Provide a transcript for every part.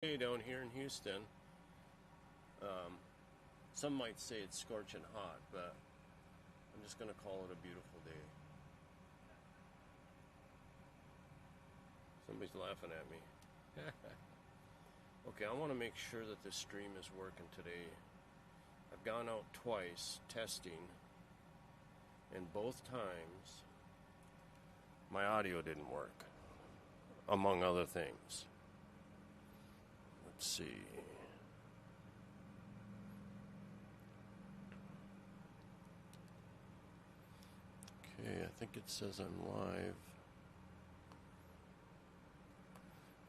Hey, down here in Houston, some might say it's scorching hot, but I'm just going to call it a beautiful day. Somebody's laughing at me. Okay, I want to make sure that this stream is working today. I've gone out twice testing, and both times my audio didn't work, among other things. Let's see. Okay, I think it says I'm live.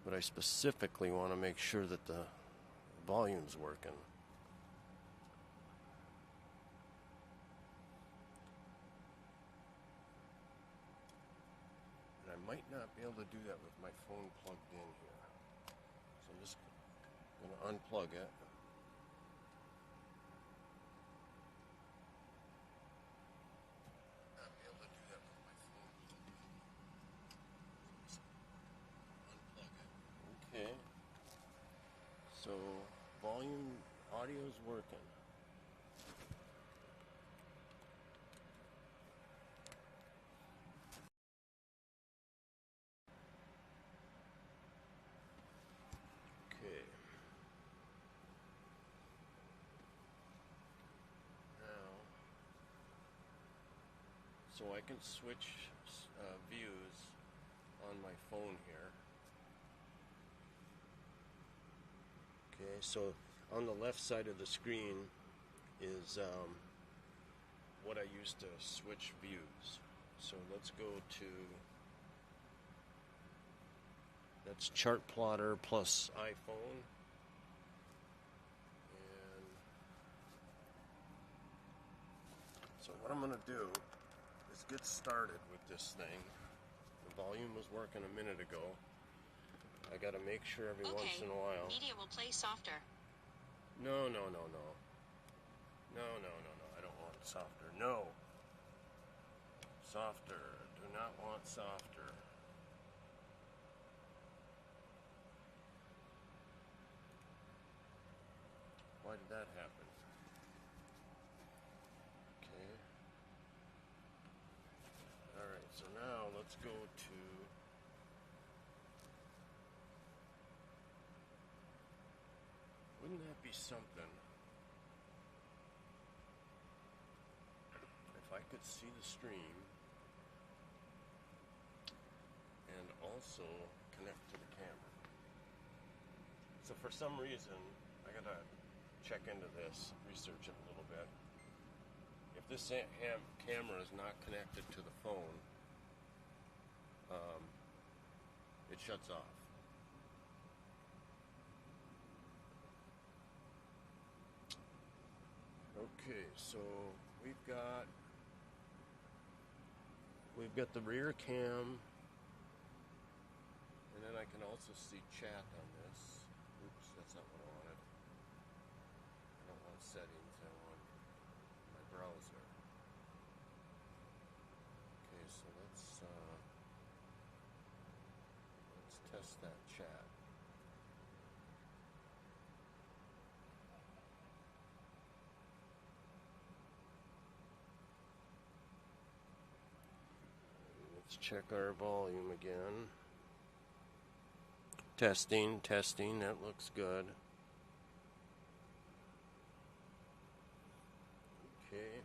But I specifically want to make sure that the volume's working. And I might not be able to do that with my phone plugged in here. So I'm just going to unplug it. Okay, so volume, audio's working. Okay. Now, so I can switch views on my phone here. Okay, so on the left side of the screen is what I use to switch views. So let's go to, that's Chart Plotter plus iPhone. And so what I'm going to do is get started with this thing. The volume was working a minute ago. I gotta make sure every once in a while. Media will play softer. No. No. I don't want softer. No. Softer. Do not want softer. Why did that happen? Okay. Alright, so now let's go to wouldn't that be something if I could see the stream and also connect to the camera? So for some reason, I gotta check into this, research it a little bit. If this camera is not connected to the phone, it shuts off. Okay, so we've got the rear cam, and then I can also see chat on this. Oops, that's not what I wanted. I don't want settings, I want my browser. Okay, so let's test that chat. Let's check our volume again. Testing, that looks good. Okay.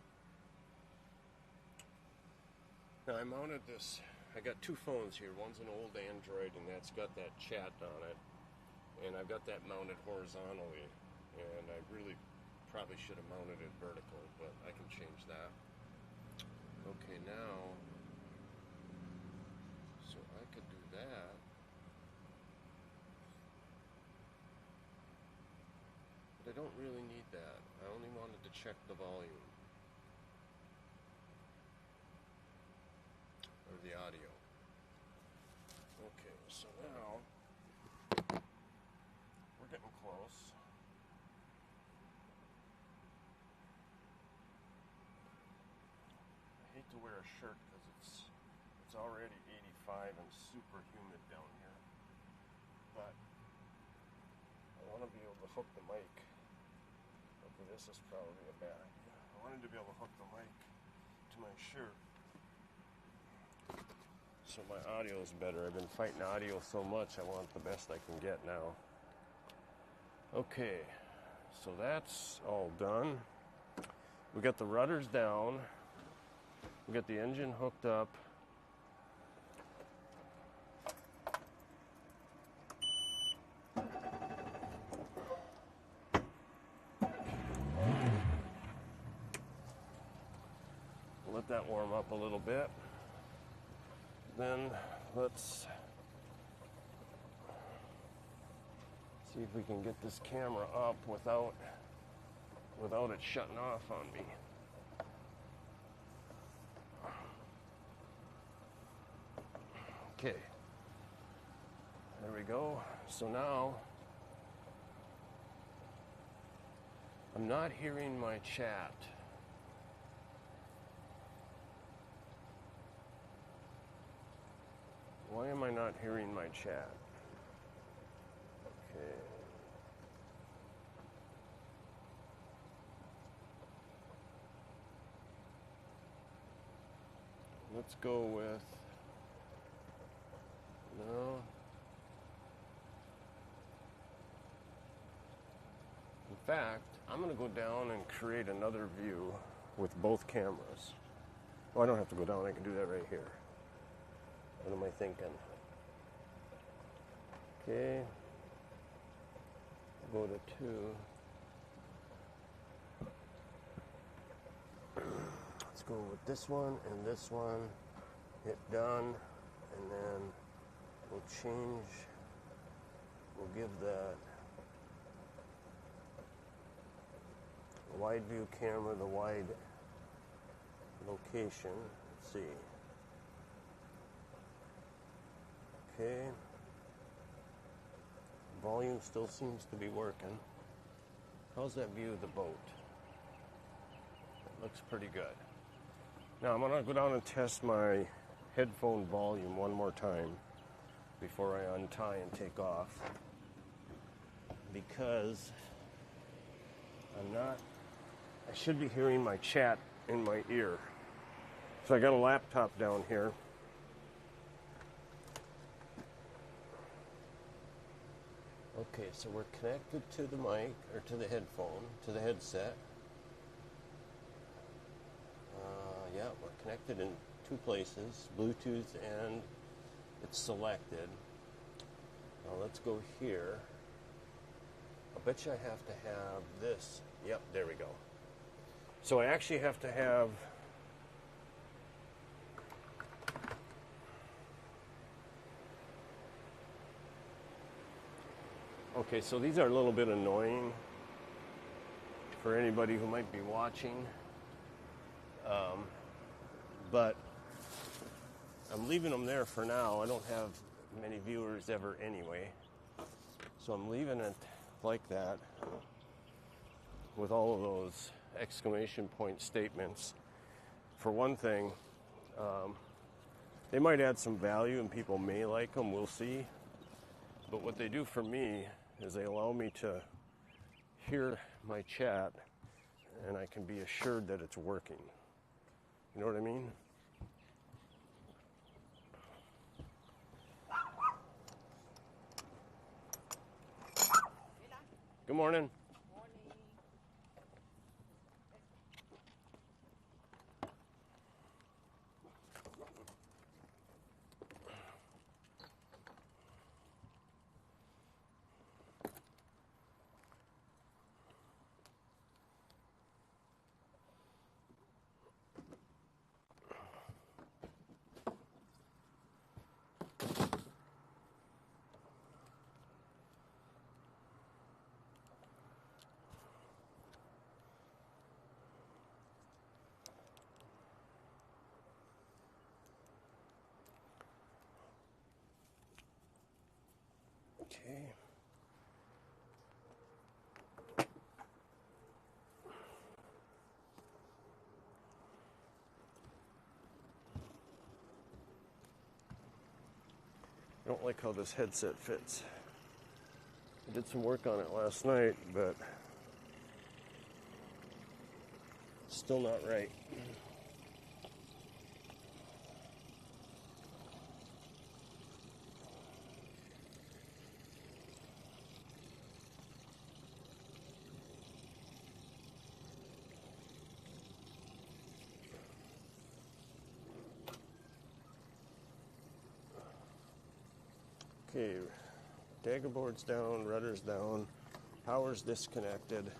Now I mounted this, I got two phones here. One's an old Android and that's got that chat on it. And I've got that mounted horizontally. And I really probably should have mounted it vertical, but I can change that. Okay, now, so I could do that. But I don't really need that. I only wanted to check the volume. Or the audio. Okay, so now, we're getting close. I hate to wear a shirt because it's already 85 and super humid down here. But to hook the mic. Okay, this is probably a bad idea. I wanted to be able to hook the mic to my shirt so my audio is better. I've been fighting audio so much, I want the best I can get now. Okay, so that's all done. We got the rudders down. We got the engine hooked up. Let that warm up a little bit. Then let's see if we can get this camera up without it shutting off on me. Okay, there we go. So now I'm not hearing my chat. Why am I not hearing my chat? Okay. Let's go with, no. In fact, I'm going to go down and create another view with both cameras. Oh, I don't have to go down, I can do that right here. What am I thinking? Okay. Go to 2. Let's go with this one and this one. Hit done. And then we'll change. We'll give that wide view camera the wide location. Let's see. Okay. Volume still seems to be working. How's that view of the boat? It looks pretty good. Now I'm gonna go down and test my headphone volume one more time before I untie and take off, because I should be hearing my chat in my ear. So I got a laptop down here. Okay, so we're connected to the mic, or to the headphone, to the headset. Yeah, we're connected in 2 places, Bluetooth, and it's selected. Now let's go here. I bet you I have to have this. Yep, there we go. So I actually have to have okay, so these are a little bit annoying for anybody who might be watching, but I'm leaving them there for now. I don't have many viewers ever anyway, so I'm leaving it like that with all of those exclamation point statements. For one thing, they might add some value and people may like them, we'll see, but what they do for me is they allow me to hear my chat and I can be assured that it's working. You know what I mean? Good morning. Okay. I don't like how this headset fits. It Did some work on it last night, but still not right. Okay, daggerboard's down, rudder's down, power's disconnected.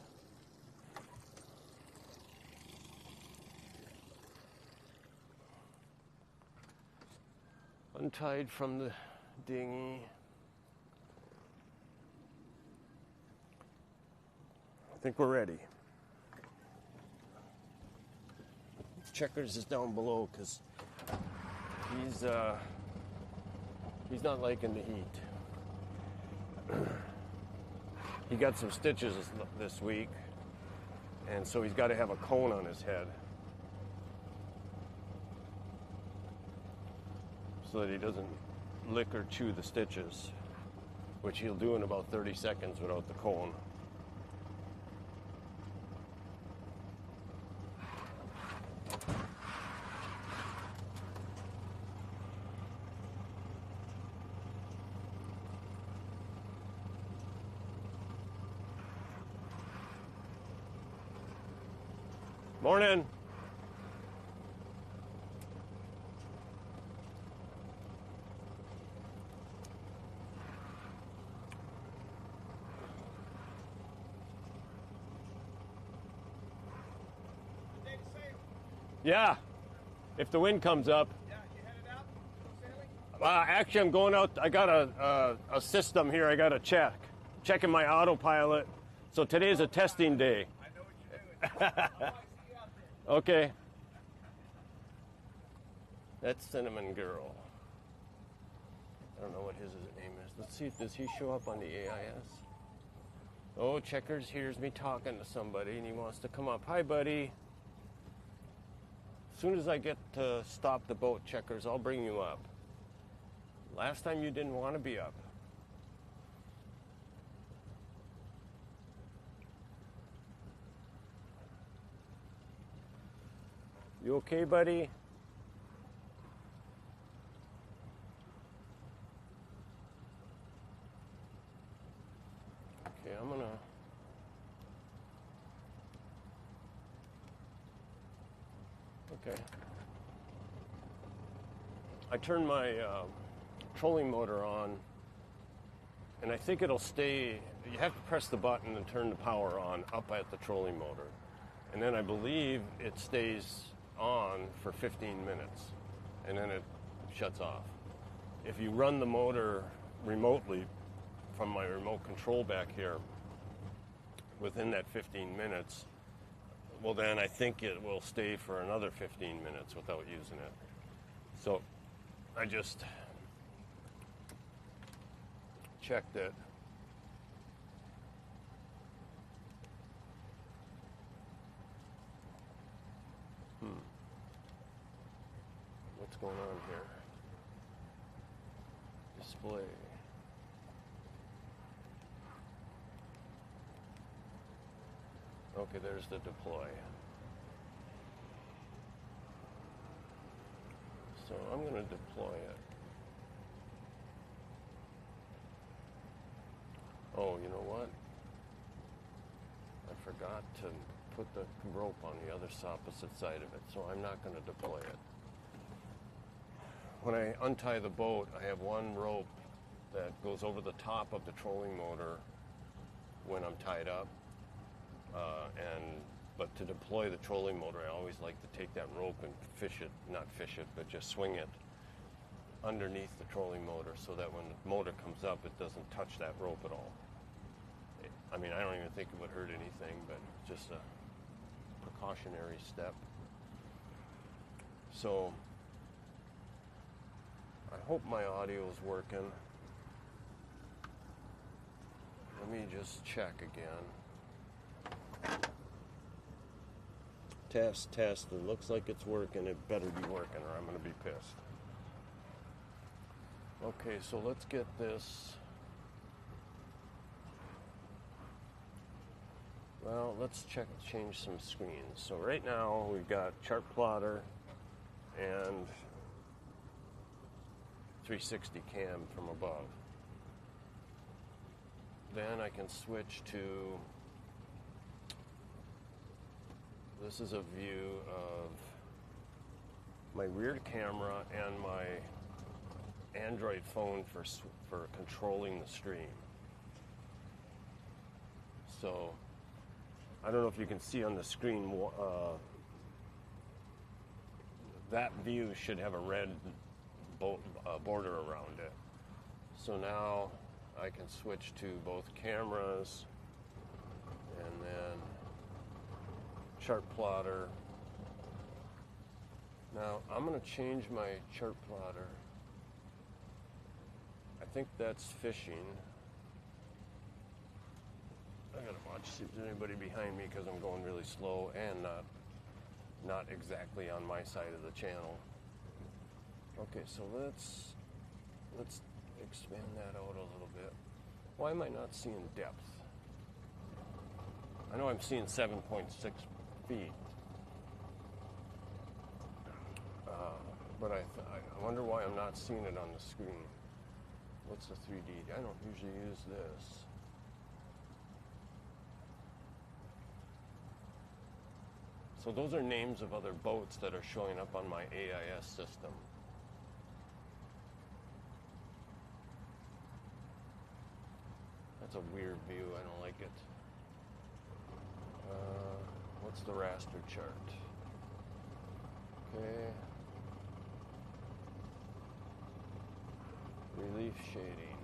Untied from the dinghy. I think we're ready. Checkers is down below because he's not liking the heat. He got some stitches this week, and so he's got to have a cone on his head so that he doesn't lick or chew the stitches, which he'll do in about 30 seconds without the cone. Morning. Yeah, if the wind comes up. Yeah, you headed out? Sailing? Actually, I'm going out. I got a system here I got to checking my autopilot. So today's a testing day. I know what you're doing. I see you out there. Okay. That's Cinnamon Girl. I don't know what his name is. Let's see, does he show up on the AIS? Oh, Checkers hears me talking to somebody and he wants to come up. Hi, buddy. As soon as I get to stop the boat, Checkers, I'll bring you up. Last time you didn't want to be up. You okay, buddy? Okay, I'm gonna... Okay. I turned my trolling motor on, and I think it'll stay. You have to press the button and turn the power on up at the trolling motor. And then I believe it stays on for 15 minutes, and then it shuts off. If you run the motor remotely from my remote control back here, within that 15 minutes, well, then I think it will stay for another 15 minutes without using it. So I just checked it. What's going on here? Display. Okay, there's the deploy. So I'm going to deploy it. Oh, you know what? I forgot to put the rope on the other opposite side of it, so I'm not going to deploy it. When I untie the boat, I have one rope that goes over the top of the trolling motor when I'm tied up. But to deploy the trolling motor, I always like to take that rope and not fish it, but just swing it underneath the trolling motor so that when the motor comes up, it doesn't touch that rope at all. I mean, I don't even think it would hurt anything, but just a precautionary step. So I hope my audio is working. Let me just check again. Test. It looks like it's working. It better be working or I'm going to be pissed. Okay, so let's get this Well, let's change some screens. So right now we've got chart plotter and 360 cam from above. Then I can switch to, this is a view of my rear camera and my Android phone for controlling the stream. So I don't know if you can see on the screen, that view should have a red border around it. So now I can switch to both cameras and then chart plotter. Now I'm going to change my chart plotter. I think that's fishing. I gotta watch, see if there's anybody behind me because I'm going really slow and not exactly on my side of the channel. Okay, so let's expand that out a little bit. Why am I not seeing depth? I know I'm seeing 7.6 feet, but I wonder why I'm not seeing it on the screen. What's the 3D? I don't usually use this. So those are names of other boats that are showing up on my AIS system. That's a weird view. I don't like it. What's the raster chart? Okay. Relief shading.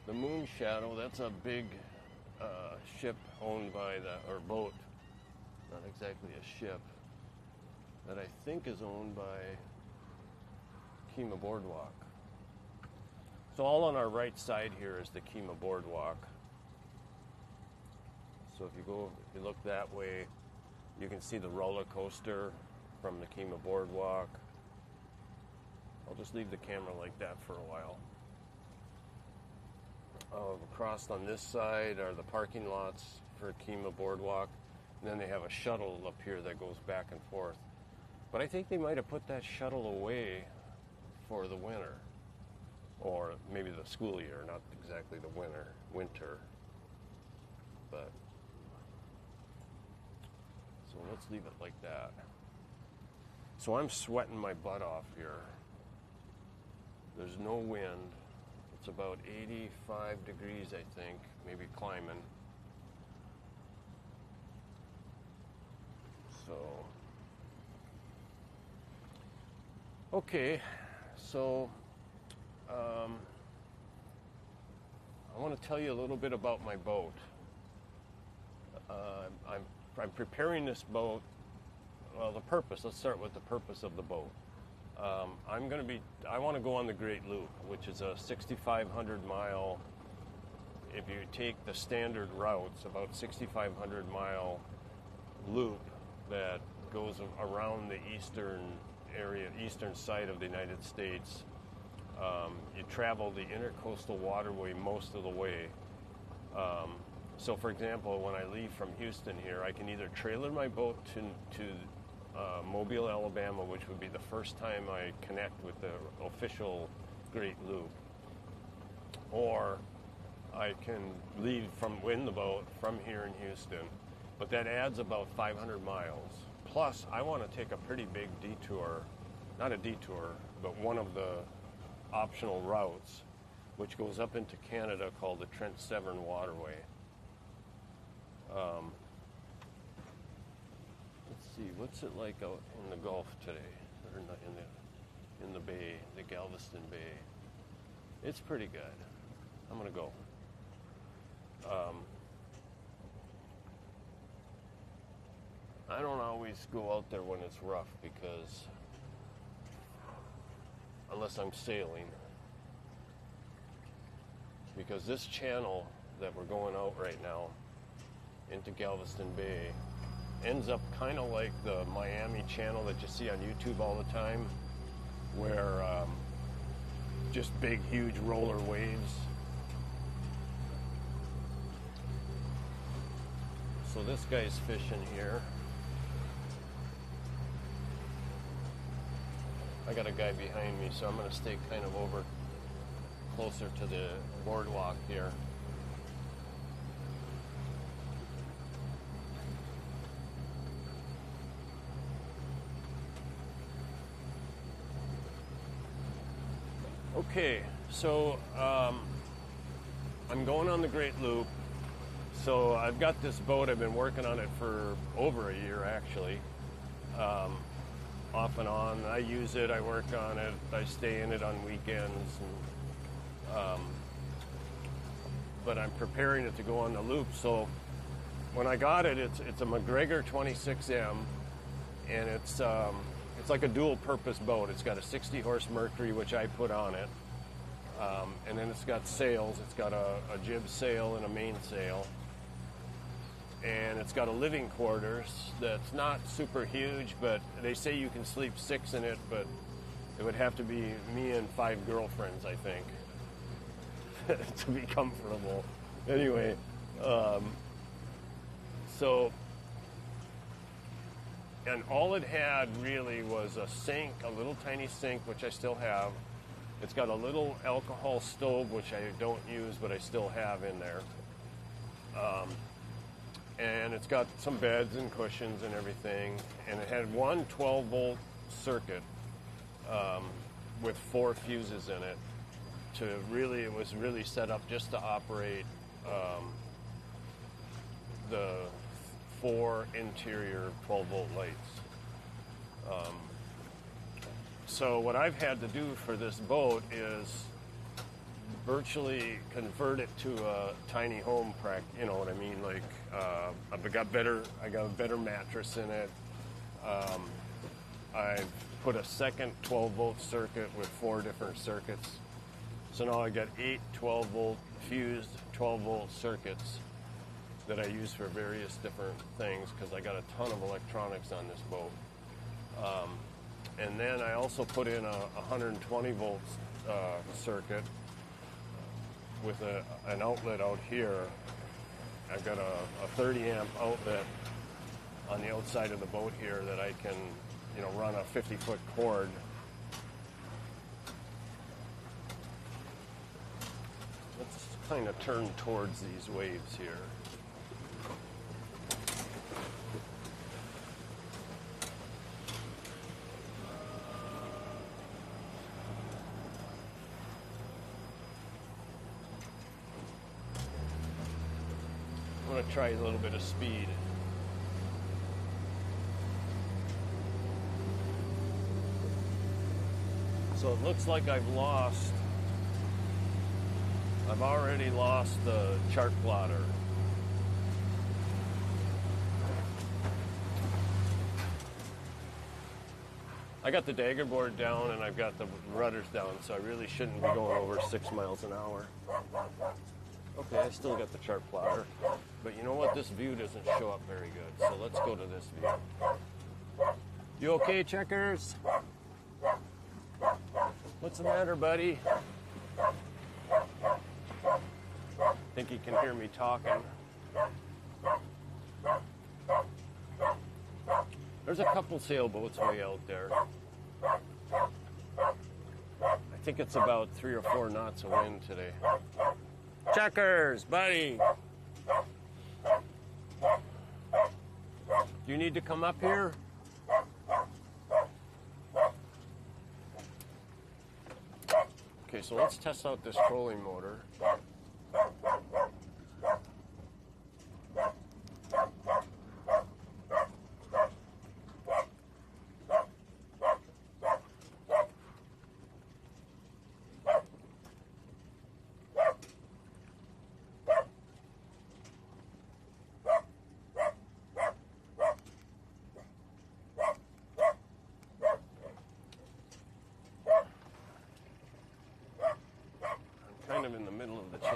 The Moon Shadow, that's a big ship owned by or boat, not exactly a ship, that I think is owned by Kima Boardwalk. So all on our right side here is the Kima Boardwalk. So if you look that way, you can see the roller coaster from the Kima Boardwalk. I'll just leave the camera like that for a while. Across on this side are the parking lots for Kima Boardwalk. And then they have a shuttle up here that goes back and forth. But I think they might have put that shuttle away for the winter. Or maybe the school year, not exactly the winter. But, so let's leave it like that. So I'm sweating my butt off here. There's no wind. It's about 85 degrees, I think, maybe climbing. So, okay, so I want to tell you a little bit about my boat. I'm preparing this boat. Well, the purpose. Let's start with the purpose of the boat. I want to go on the Great Loop, which is a 6,500 mile, if you take the standard routes, about 6,500 mile loop that goes around the eastern side of the United States. You travel the intercoastal waterway most of the way. So for example, when I leave from Houston here, I can either trailer my boat to Mobile, Alabama, which would be the first time I connect with the official Great Loop, or I can leave in the boat from here in Houston, but that adds about 500 miles. Plus, I want to take a pretty big detour, not a detour, but one of the optional routes, which goes up into Canada, called the Trent Severn Waterway. Let's see, what's it like out in the Gulf today, or in the Bay, the Galveston Bay? It's pretty good. I'm gonna go. I don't always go out there when it's rough because, unless I'm sailing, because this channel that we're going out right now into Galveston Bay. Ends up kind of like the Miami channel that you see on YouTube all the time, where just big, huge roller waves. So this guy's fishing here. I got a guy behind me, so I'm going to stay kind of over closer to the boardwalk here. Okay, so I'm going on the Great Loop. So I've got this boat. I've been working on it for over a year, actually. Off and on. I use it. I work on it. I stay in it on weekends. And, but I'm preparing it to go on the loop. So when I got it, it's a Macgregor 26M, and it's like a dual-purpose boat. It's got a 60-horse Mercury, which I put on it, and then it's got sails. It's got a jib sail and a mainsail, and it's got a living quarters that's not super huge, but they say you can sleep 6 in it, but it would have to be me and 5 girlfriends, I think, to be comfortable. Anyway, so... And all it had really was a sink, a little tiny sink, which I still have. It's got a little alcohol stove, which I don't use, but I still have in there. And it's got some beds and cushions and everything. And it had one 12-volt circuit with 4 fuses in it. It was really set up just to operate the 4 interior 12-volt lights. So what I've had to do for this boat is virtually convert it to a tiny home you know what I mean? Like I got a better mattress in it. I've put a second 12-volt circuit with 4 different circuits. So now I got 8 12-volt fused 12-volt circuits that I use for various different things, because I got a ton of electronics on this boat. And then I also put in a 120 volt circuit with an outlet out here. I've got a 30 amp outlet on the outside of the boat here that I can, run a 50-foot cord. Let's kind of turn towards these waves here. I'm going to try a little bit of speed. So it looks like I've already lost the chart plotter. I got the dagger board down and I've got the rudders down, so I really shouldn't be going over 6 miles an hour. Okay, I still got the chart plotter, but you know what? This view doesn't show up very good, so let's go to this view. You okay, Checkers? What's the matter, buddy? Think he can hear me talking. There's a couple sailboats way out there. I think it's about 3 or 4 knots of wind today. Checkers, buddy. Do you need to come up here? Okay, so let's test out this trolling motor. Kind of in the middle of the channel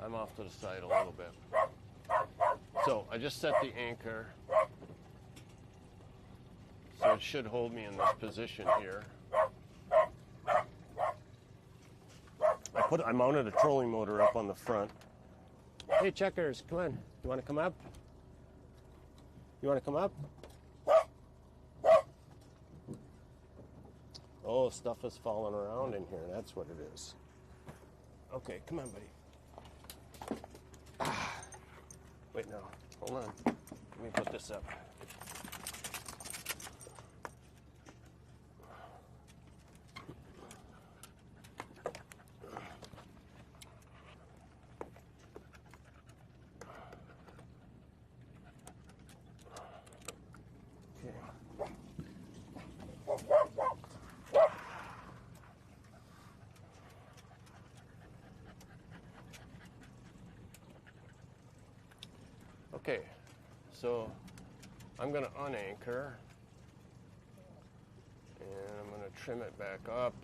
I'm off to the side a little bit. So I just set the anchor. So it should hold me in this position here. I mounted a trolling motor up on the front. Hey, Checkers, come on. You want to come up? You want to come up? Oh, stuff is falling around in here. That's what it is. Okay, come on, buddy. Wait, no. Hold on. Let me put this up. Okay, so I'm going to unanchor and I'm going to trim it back up.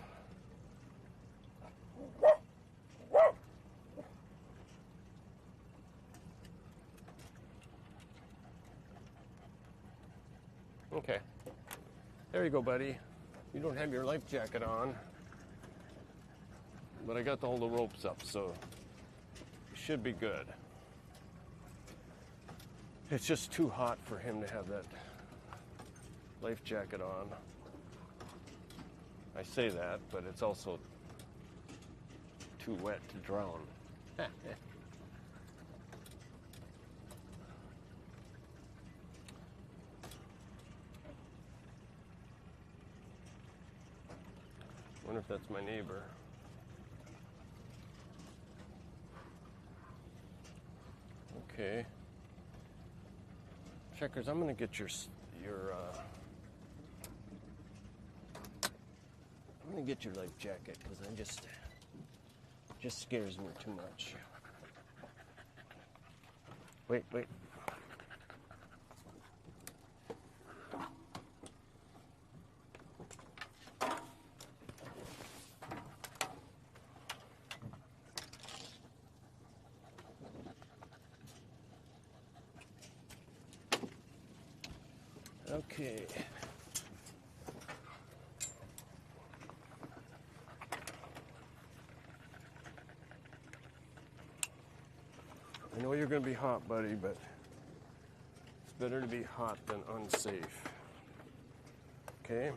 Okay, there you go, buddy. You don't have your life jacket on, but I got all the ropes up, so it should be good. It's just too hot for him to have that life jacket on. I say that, but it's also too wet to drown. Wonder if that's my neighbor. Okay. Checkers, I'm gonna get your I'm gonna get your life jacket because I just scares me too much. Wait. Okay. I know you're going to be hot, buddy, but it's better to be hot than unsafe. Okay?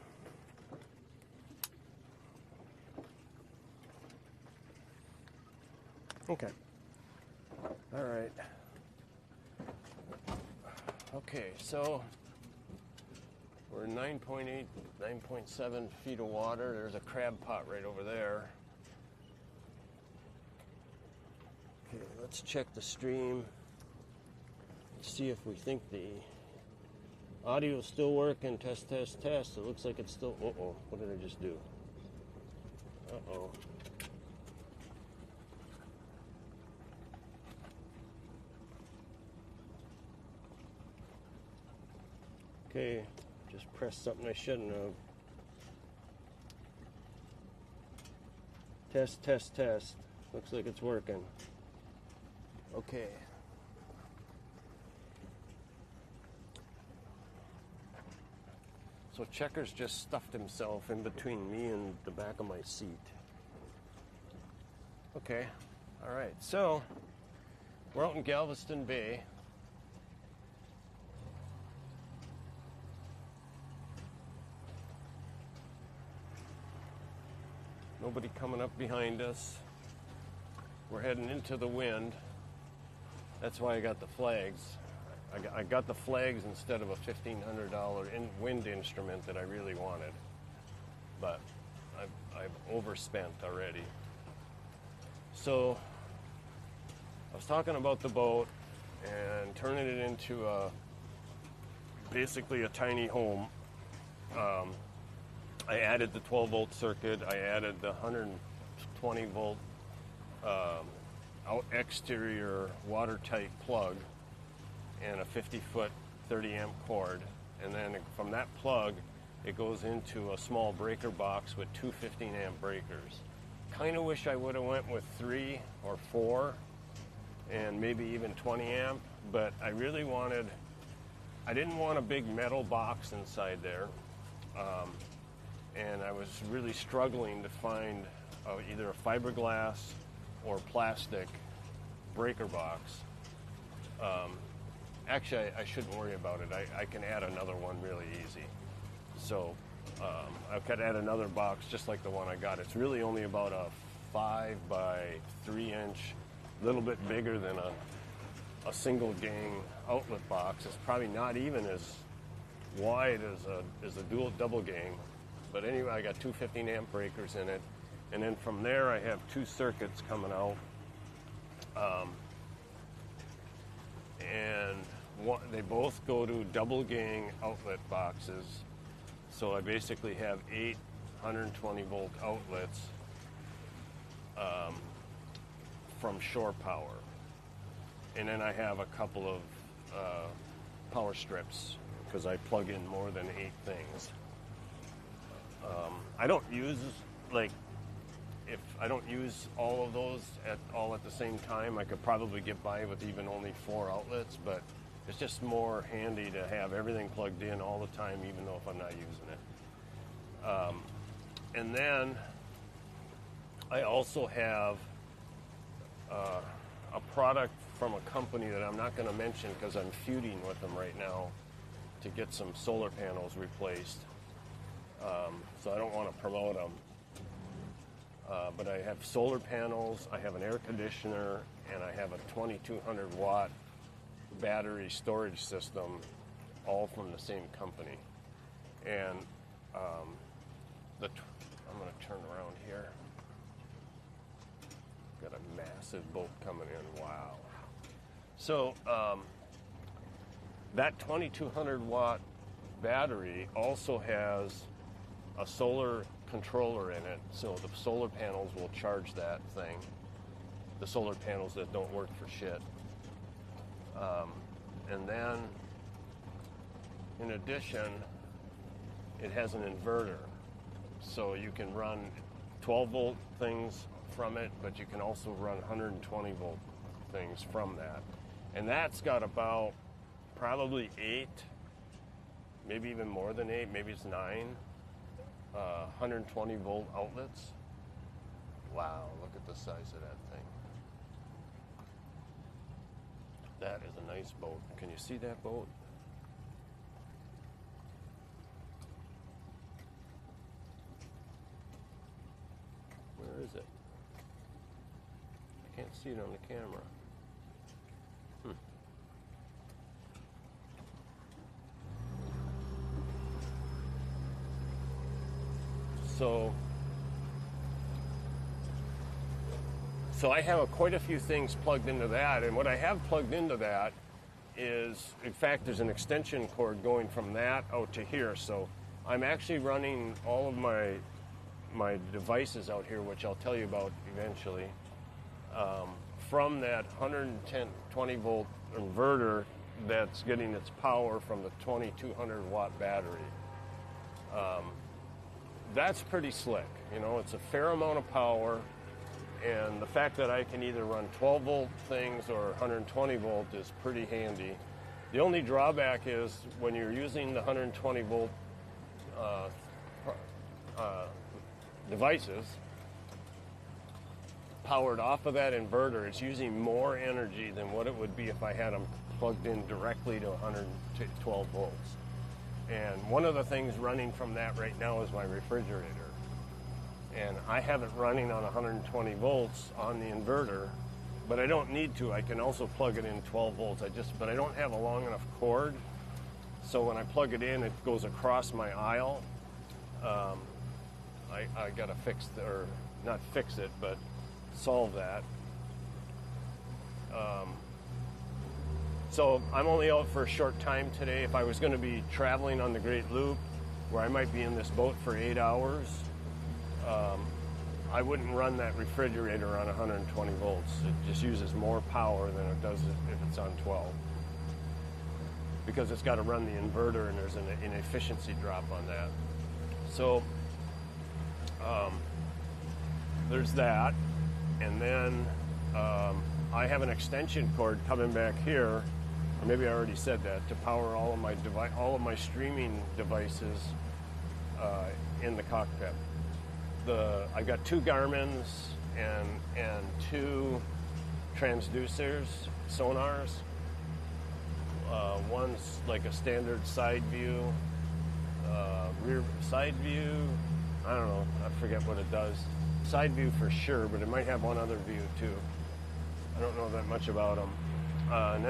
Okay. All right. Okay, so we're 9.8, 9.7 feet of water. There's a crab pot right over there. Okay, let's check the stream. See if we think the audio is still working. Test, test, test. It looks like it's still... Uh-oh. What did I just do? Uh-oh. Okay. Just pressed something I shouldn't have. Test, test, test. Looks like it's working. Okay. So Checkers just stuffed himself in between me and the back of my seat. Okay. All right. So we're out in Galveston Bay. Nobody coming up behind us. We're heading into the wind. That's why I got the flags. I got the flags instead of a $1,500 wind instrument that I really wanted. But I've overspent already. So I was talking about the boat and turning it into basically a tiny home. I added the 12-volt circuit. I added the 120-volt exterior watertight plug and a 50-foot 30-amp cord. And then from that plug, it goes into a small breaker box with two 15-amp breakers. Kind of wish I would have went with 3 or 4, and maybe even 20 amp, but I didn't want a big metal box inside there, and I was really struggling to find either a fiberglass or plastic breaker box. Actually, I shouldn't worry about it. I can add another one really easy. So I could add another box just like the one I got. It's really only about a 5 by 3 inch, a little bit bigger than a single gang outlet box. It's probably not even as wide as a double gang. But anyway, I got two 15 amp breakers in it. And then from there, I have two circuits coming out. And they both go to double gang outlet boxes. So I basically have 8 120 volt outlets from shore power. And then I have a couple of power strips because I plug in more than 8 things. I don't use, if I don't use all of those all at the same time, I could probably get by with even only 4 outlets, but it's just more handy to have everything plugged in all the time, even though if I'm not using it. And then I also have a product from a company that I'm not going to mention because I'm feuding with them right now to get some solar panels replaced. So I don't want to promote them. But I have solar panels, I have an air conditioner, and I have a 2200 watt battery storage system, all from the same company. And I'm going to turn around here. Got a massive boat coming in. Wow. So that 2200 watt battery also has a solar controller in it, so the solar panels will charge that thing. The solar panels that don't work for shit. And then, in addition, it has an inverter, so you can run 12 volt things from it, but you can also run 120 volt things from that. And that's got about probably 8, maybe even more than 8, maybe it's 9. 120 volt outlets. Wow, look at the size of that thing. That is a nice boat. Can you see that boat? Where is it? I can't see it on the camera. So I have quite a few things plugged into that, and what I have plugged into that is, in fact, there's an extension cord going from that out to here. So I'm actually running all of my devices out here, which I'll tell you about eventually, from that 120 volt inverter that's getting its power from the 2200 watt battery. That's pretty slick. You know, it's a fair amount of power, and the fact that I can either run 12 volt things or 120 volt is pretty handy. The only drawback is when you're using the 120 volt devices powered off of that inverter, it's using more energy than what it would be if I had them plugged in directly to 112 volts. And one of the things running from that right now is my refrigerator. And I have it running on 120 volts on the inverter, but I don't need to. I can also plug it in 12 volts. But I don't have a long enough cord. So when I plug it in, it goes across my aisle. I got to fix, or not fix it, but solve that. So I'm only out for a short time today. If I was going to be traveling on the Great Loop, where I might be in this boat for 8 hours, I wouldn't run that refrigerator on 120 volts. It just uses more power than it does if it's on 12. Because it's got to run the inverter, and there's an efficiency drop on that. So there's that. And then I have an extension cord coming back here, or maybe I already said that, to power all of my streaming devices in the cockpit. I've got 2 Garmins and 2 transducers, sonars. One's like a standard side view, rear side view. I don't know. I forget what it does. Side view for sure, but it might have one other view too. I don't know that much about them.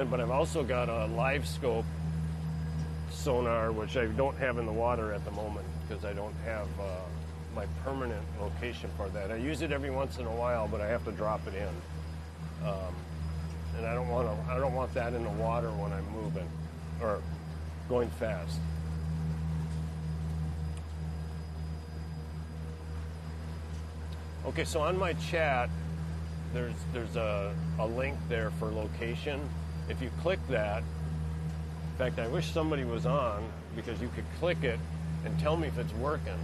But I've also got a live scope sonar, which I don't have in the water at the moment because I don't have my permanent location for that. I use it every once in a while, but I have to drop it in. And I don't want that in the water when I'm moving or going fast. Okay, so on my chat, there's a link there for location. If you click that, in fact, I wish somebody was on because you could click it and tell me if it's working.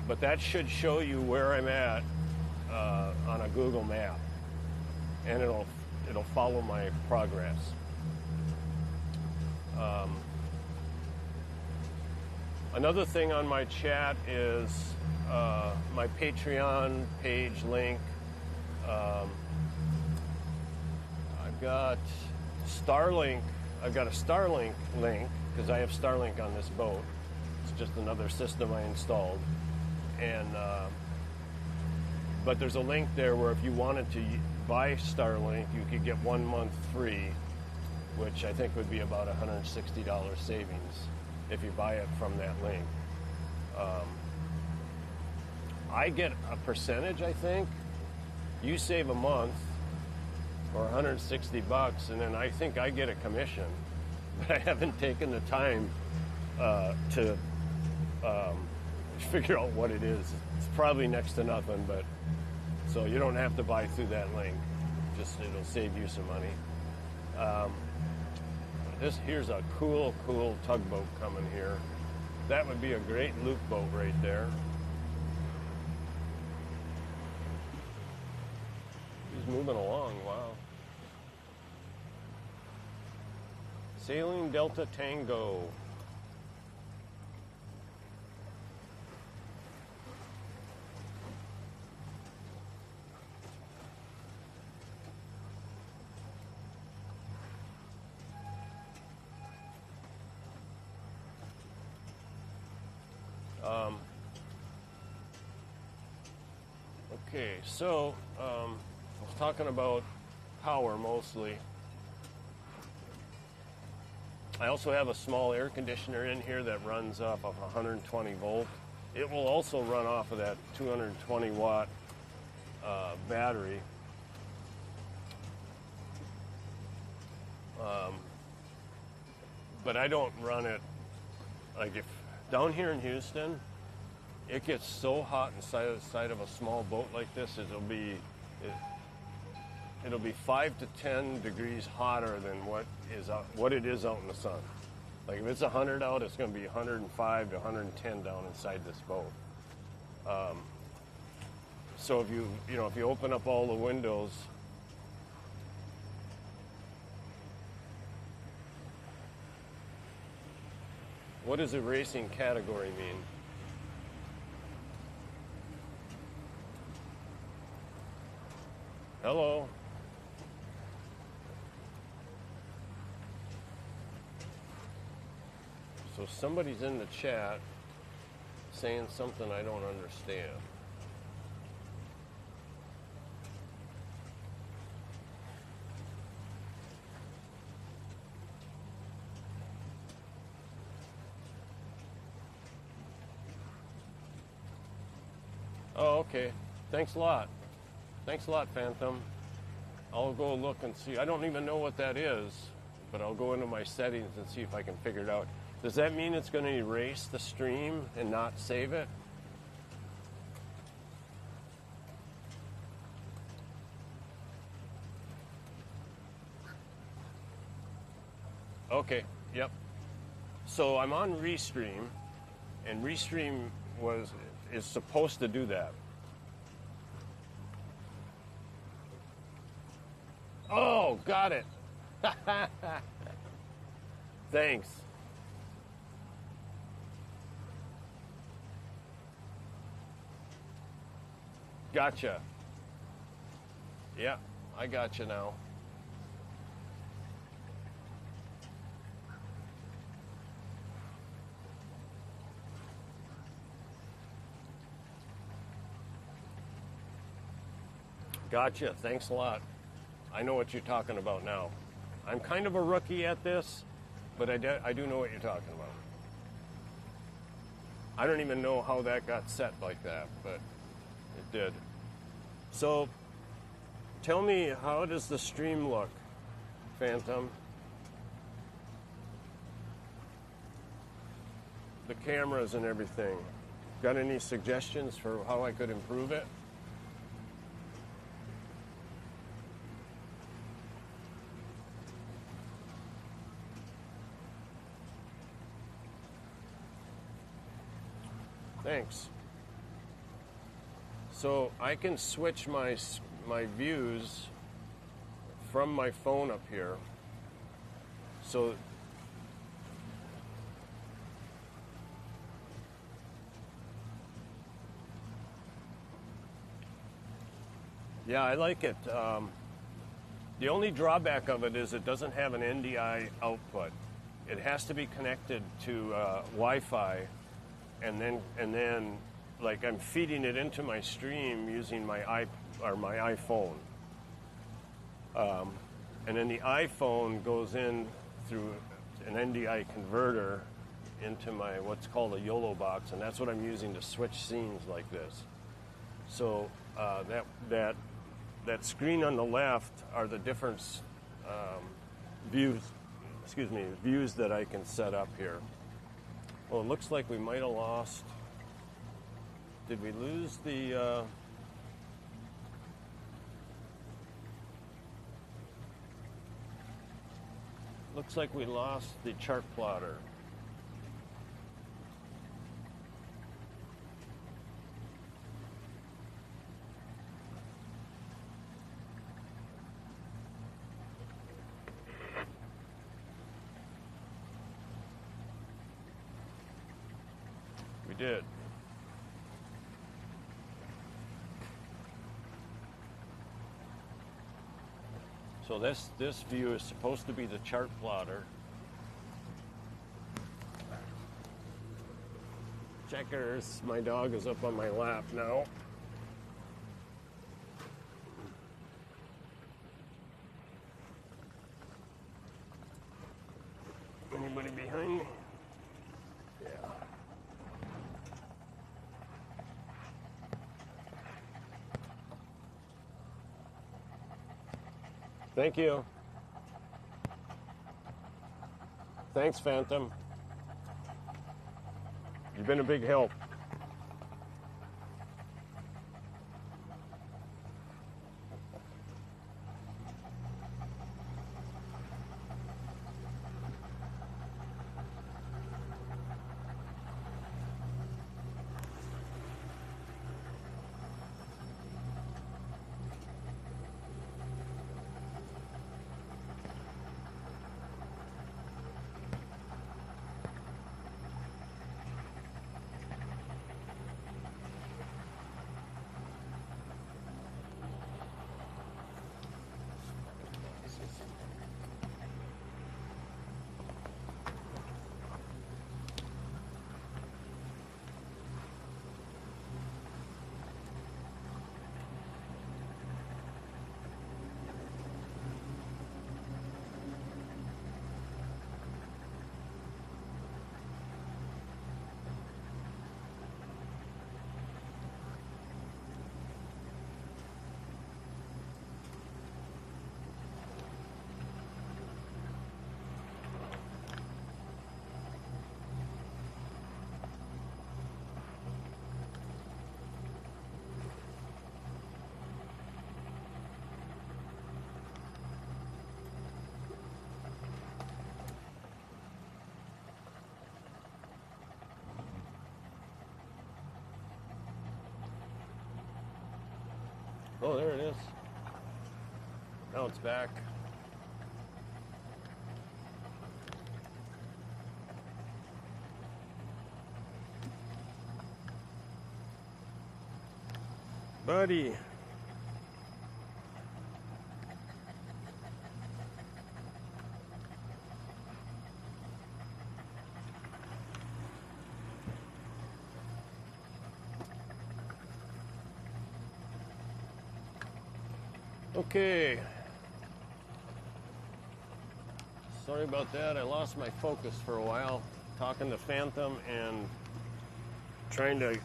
But that should show you where I'm at on a Google map, and it'll follow my progress. Another thing on my chat is my Patreon page link. I've got Starlink. I've got a Starlink link because I have Starlink on this boat. It's just another system I installed, and but there's a link there where if you wanted to buy Starlink, you could get 1 month free, which I think would be about $160 savings if you buy it from that link. I get a percentage, I think. You save a month or 160 bucks, and then I think I get a commission. But I haven't taken the time to figure out what it is. It's probably next to nothing, but so you don't have to buy through that link. Just it'll save you some money. Here's a cool tugboat coming here. That would be a great loop boat right there. He's moving along, wow. Sailing Delta Tango. Okay, so I was talking about power mostly. I also have a small air conditioner in here that runs off of 120 volt. It will also run off of that 220 watt battery. But I don't run it, like if down here in Houston, it gets so hot inside of a small boat like this, it'll be 5 to 10 degrees hotter than what it is out in the sun. Like if it's 100 out, it's going to be 105 to 110 down inside this boat. So if you open up all the windows, what does a racing category mean? Hello? So somebody's in the chat saying something I don't understand. Oh, okay. Thanks a lot. Thanks a lot, Phantom. I'll go look and see. I don't even know what that is, but I'll go into my settings and see if I can figure it out. Does that mean it's going to erase the stream and not save it? Okay, yep. So I'm on Restream, and Restream is supposed to do that. Oh, got it. Thanks. Gotcha. Yeah, I gotcha now. Gotcha. Thanks a lot. I know what you're talking about now. I'm kind of a rookie at this, but I do know what you're talking about. I don't even know how that got set like that, but it did. So, tell me, how does the stream look, Phantom? The cameras and everything. Got any suggestions for how I could improve it? Thanks. So I can switch my views from my phone up here. So yeah, I like it. The only drawback of it is it doesn't have an NDI output. It has to be connected to Wi-Fi, and then like I'm feeding it into my stream using my iPhone, and then the iPhone goes in through an NDI converter into my what's called a YOLO box, and that's what I'm using to switch scenes like this. So that screen on the left are the different views that I can set up here. Well, it looks like we might have lost. Did we lose the? Looks like we lost the chart plotter. We did. So this view is supposed to be the chart plotter. Checkers, my dog is up on my lap now. Anybody behind me? Yeah. Thank you. Thanks, Phantom. You've been a big help. Oh, there it is. Now it's back. Buddy. Okay. Sorry about that. I lost my focus for a while talking to Phantom and trying to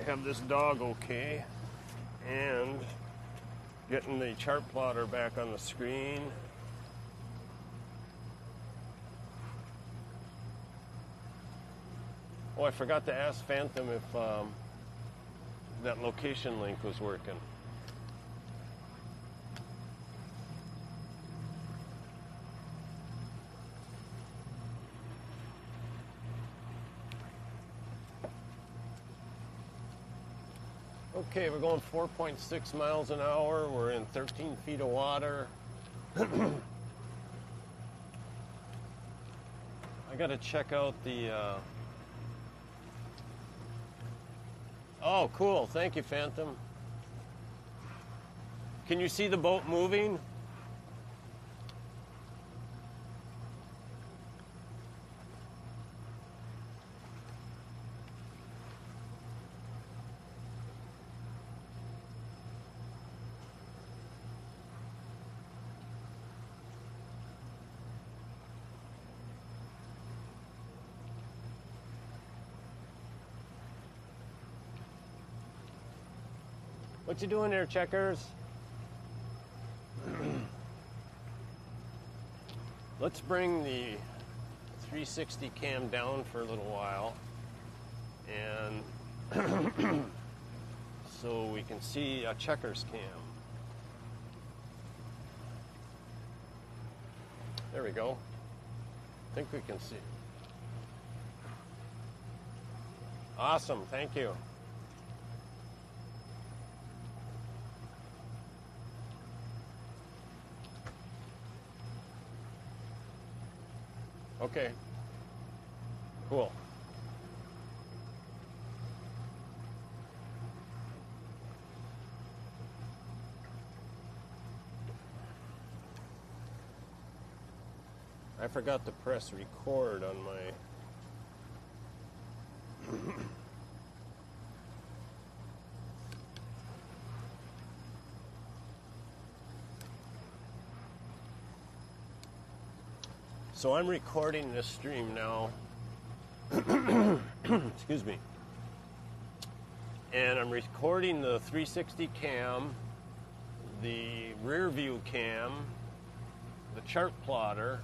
have this dog okay and getting the chart plotter back on the screen. Oh, I forgot to ask Phantom if that location link was working. Okay, we're going 4.6 miles an hour. We're in 13 feet of water. I gotta check out the... Oh, cool. Thank you, Phantom. Can you see the boat moving? What you doing there, Checkers? Let's bring the 360 cam down for a little while, and so we can see a Checkers cam. There we go. I think we can see. Awesome, thank you. Okay, cool. I forgot to press record on my... So I'm recording this stream now. Excuse me. And I'm recording the 360 cam, the rear view cam, the chart plotter,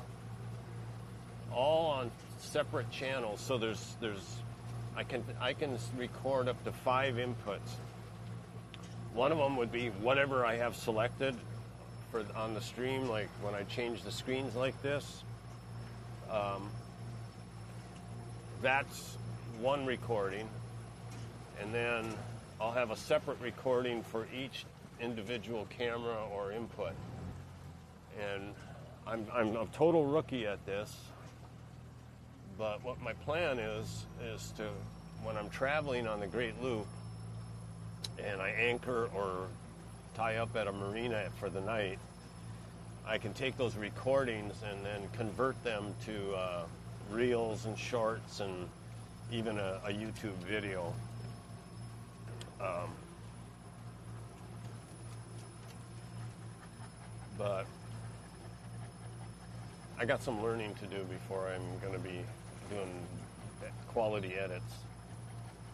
all on separate channels. So I can record up to 5 inputs. One of them would be whatever I have selected on the stream, like when I change the screens like this. That's one recording, and then I'll have a separate recording for each individual camera or input. And I'm a total rookie at this, but what my plan is to, when I'm traveling on the Great Loop and I anchor or tie up at a marina for the night, I can take those recordings and then convert them to reels and shorts and even a YouTube video. But I got some learning to do before I'm going to be doing quality edits.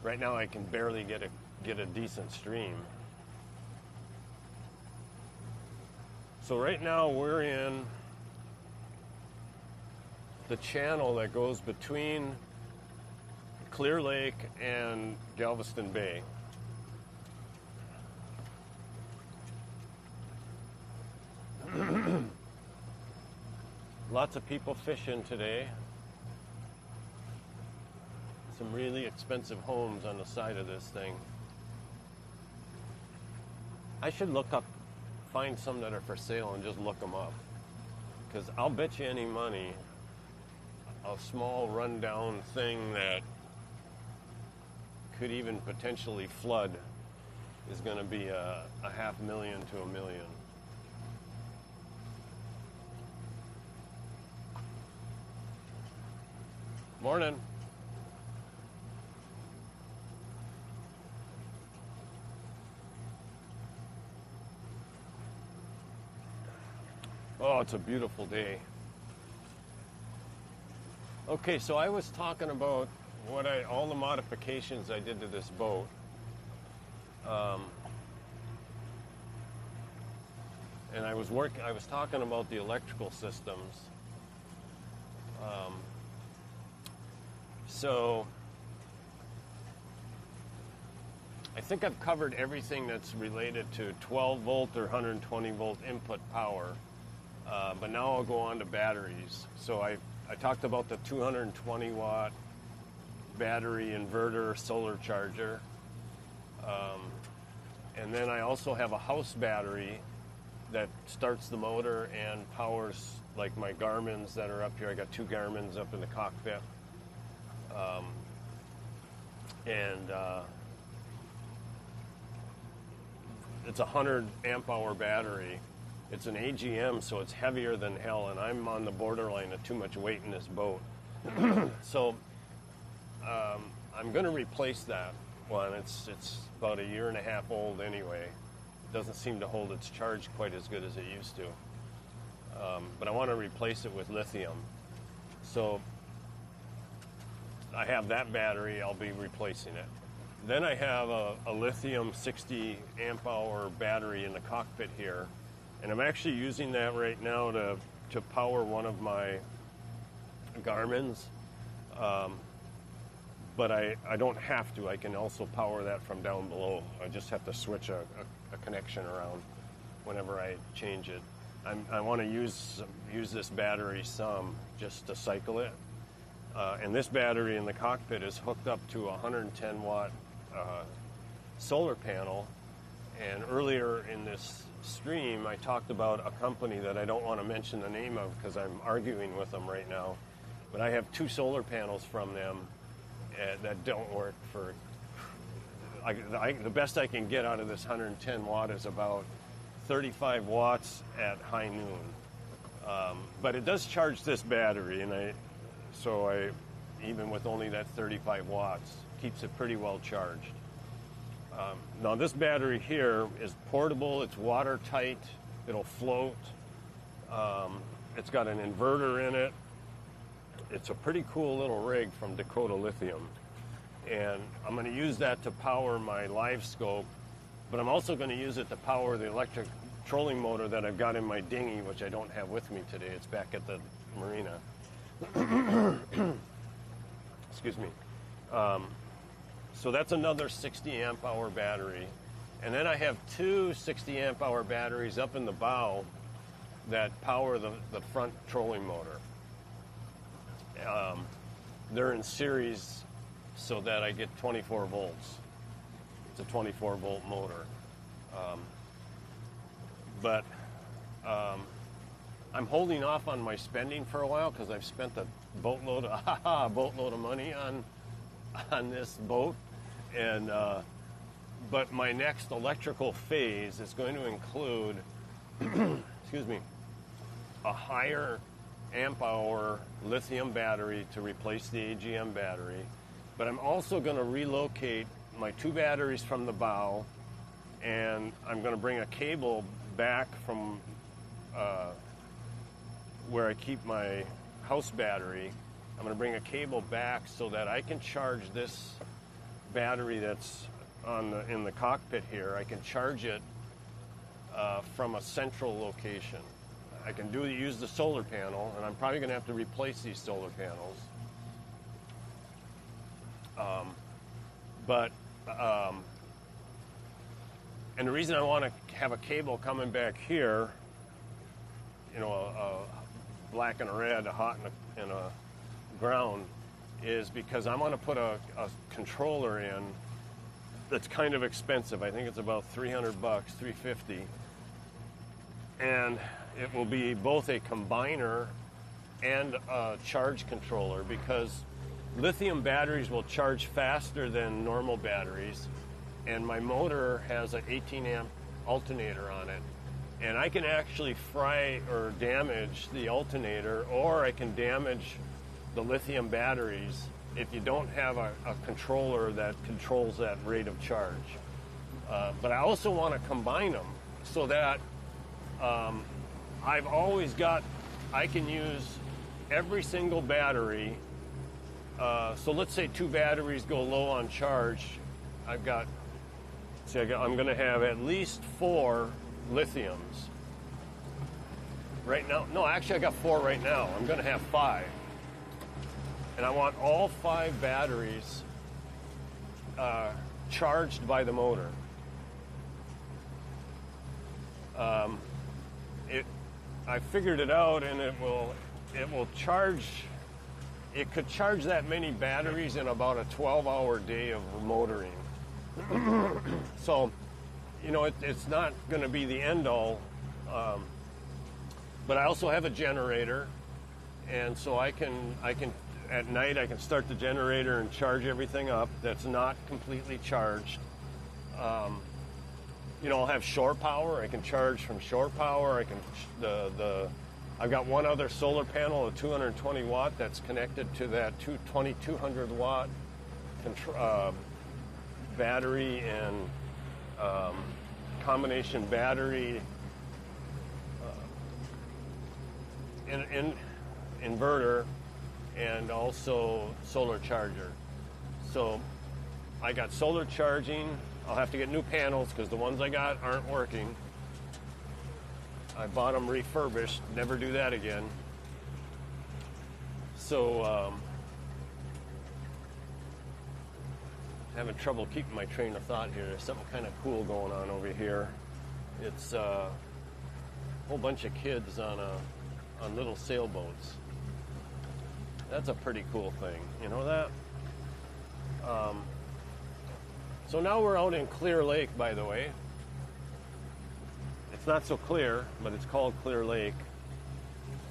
Right now I can barely get a decent stream. So right now we're in the channel that goes between Clear Lake and Galveston Bay. Lots of people fishing today. Some really expensive homes on the side of this thing. I should look up find some that are for sale and just look them up. Because I'll bet you any money a small rundown thing that could even potentially flood is going to be a $500,000 to $1 million. Morning. Oh, it's a beautiful day. Okay, so I was talking about all the modifications I did to this boat. And I was talking about the electrical systems. So I think I've covered everything that's related to 12 volt or 120 volt input power. But now I'll go on to batteries. So I talked about the 220 watt battery inverter solar charger. And then I also have a house battery that starts the motor and powers like my Garmins that are up here. I got 2 Garmins up in the cockpit. It's a 100 amp hour battery. It's an AGM, so it's heavier than hell, and I'm on the borderline of too much weight in this boat. So I'm going to replace that one. It's about 1.5 years old anyway. It doesn't seem to hold its charge quite as good as it used to. But I want to replace it with lithium. So I have that battery. I'll be replacing it. Then I have a lithium 60 amp hour battery in the cockpit here. And I'm actually using that right now to power one of my Garmins. But I don't have to. I can also power that from down below. I just have to switch a connection around whenever I change it. I want to use this battery some just to cycle it. And this battery in the cockpit is hooked up to a 110 watt solar panel. And earlier in this stream, I talked about a company that I don't want to mention the name of because I'm arguing with them right now. But I have 2 solar panels from them that don't work for... the best I can get out of this 110 watt is about 35 watts at high noon. But it does charge this battery, and even with only that 35 watts, keeps it pretty well charged. Now this battery here is portable, it's watertight, it'll float, it's got an inverter in it. It's a pretty cool little rig from Dakota Lithium. And I'm going to use that to power my live scope, but I'm also going to use it to power the electric trolling motor that I've got in my dinghy, which I don't have with me today. It's back at the marina. Excuse me. So that's another 60 amp hour battery. And then I have 2 60 amp hour batteries up in the bow that power the front trolling motor. They're in series so that I get 24 volts. It's a 24 volt motor. But I'm holding off on my spending for a while because I've spent a boatload of money on this boat. And but my next electrical phase is going to include excuse me, a higher amp hour lithium battery to replace the AGM battery. But I'm also going to relocate my 2 batteries from the bow, and I'm going to bring a cable back from where I keep my house battery. I'm going to bring a cable back so that I can charge this battery that's in the cockpit here. I can charge it from a central location. I can use the solar panel, and I'm probably going to have to replace these solar panels. And the reason I want to have a cable coming back here, a black and a red, a hot and a ground, is because I'm going to put a controller in that's kind of expensive. I think it's about $300, $350. and it will be both a combiner and a charge controller, because lithium batteries will charge faster than normal batteries, and my motor has an 18 amp alternator on it, and I can actually fry or damage the alternator, or I can damage the lithium batteries if you don't have a controller that controls that rate of charge. But I also want to combine them so that I've always got, I can use every single battery. So let's say 2 batteries go low on charge. I'm going to have at least 4 lithiums. Right now, no, actually I got 4 right now. I'm going to have 5. And I want all 5 batteries charged by the motor. I figured it out, and it will charge. It could charge that many batteries in about a 12-hour day of motoring. So, you know, it's not going to be the end all. But I also have a generator, and so I can at night I can start the generator and charge everything up that's not completely charged. You know, I'll have shore power. I can charge from shore power. I can I've got one other solar panel, a 220 watt, that's connected to that 2200 watt battery and combination battery inverter, and also solar charger. So I got solar charging. I'll have to get new panels because the ones I got aren't working. I bought them refurbished. Never do that again. So having trouble keeping my train of thought here. There's something kind of cool going on over here. It's a whole bunch of kids on little sailboats. That's a pretty cool thing. You know that? So now we're out in Clear Lake, by the way. It's not so clear, but it's called Clear Lake.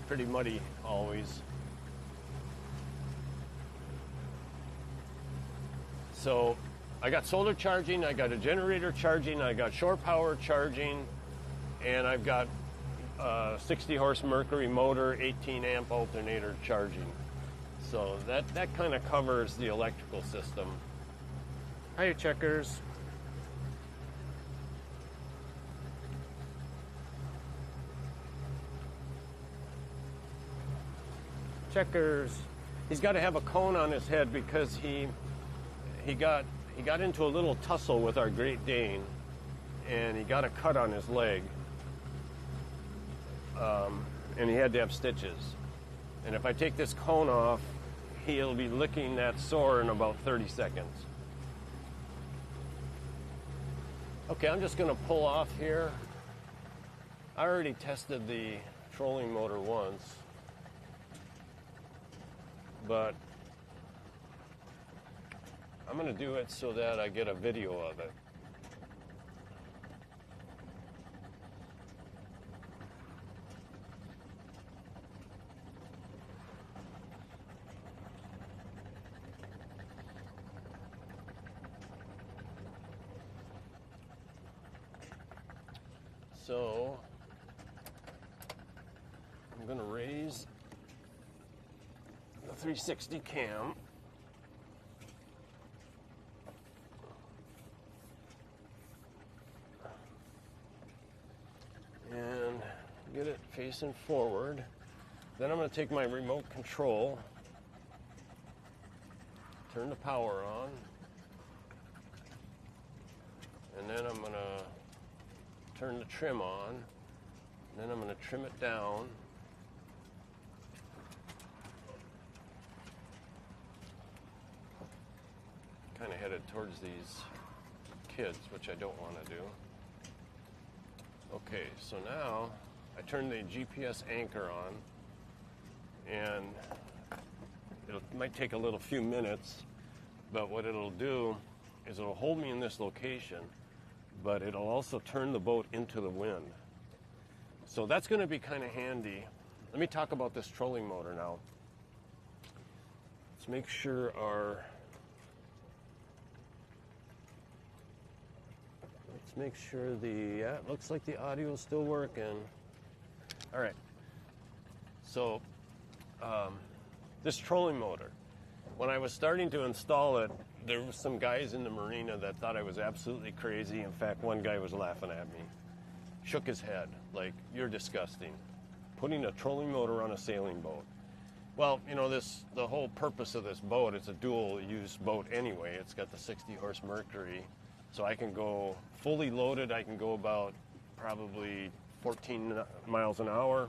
Pretty muddy always. So I got solar charging, I got a generator charging, I got shore power charging, and I've got 60 horse Mercury motor, 18 amp alternator charging. So that kind of covers the electrical system. Hiya, Checkers. Checkers. He's got to have a cone on his head because he got into a little tussle with our Great Dane, and he got a cut on his leg, and he had to have stitches. And if I take this cone off, he'll be licking that sore in about 30 seconds. Okay, I'm just going to pull off here. I already tested the trolling motor once, but I'm going to do it so that I get a video of it. So I'm going to raise the 360 cam. And get it facing forward. Then I'm going to take my remote control, turn the power on, and then I'm going to turn the trim on, and then I'm going to trim it down. Kind of headed towards these kids, which I don't want to do. Okay, so now I turn the GPS anchor on, and it might take a little few minutes, but what it'll do is it'll hold me in this location, but it'll also turn the boat into the wind. So that's going to be kind of handy. Let me talk about this trolling motor now. Let's make sure yeah, it looks like the audio is still working. All right. So this trolling motor, when I was starting to install it, there were some guys in the marina that thought I was absolutely crazy. In fact, one guy was laughing at me, shook his head like, "You're disgusting. Putting a trolling motor on a sailing boat." Well, you know, the whole purpose of this boat, it's a dual-use boat anyway. It's got the 60-horse Mercury, so I can go fully loaded. I can go about probably 14 miles an hour.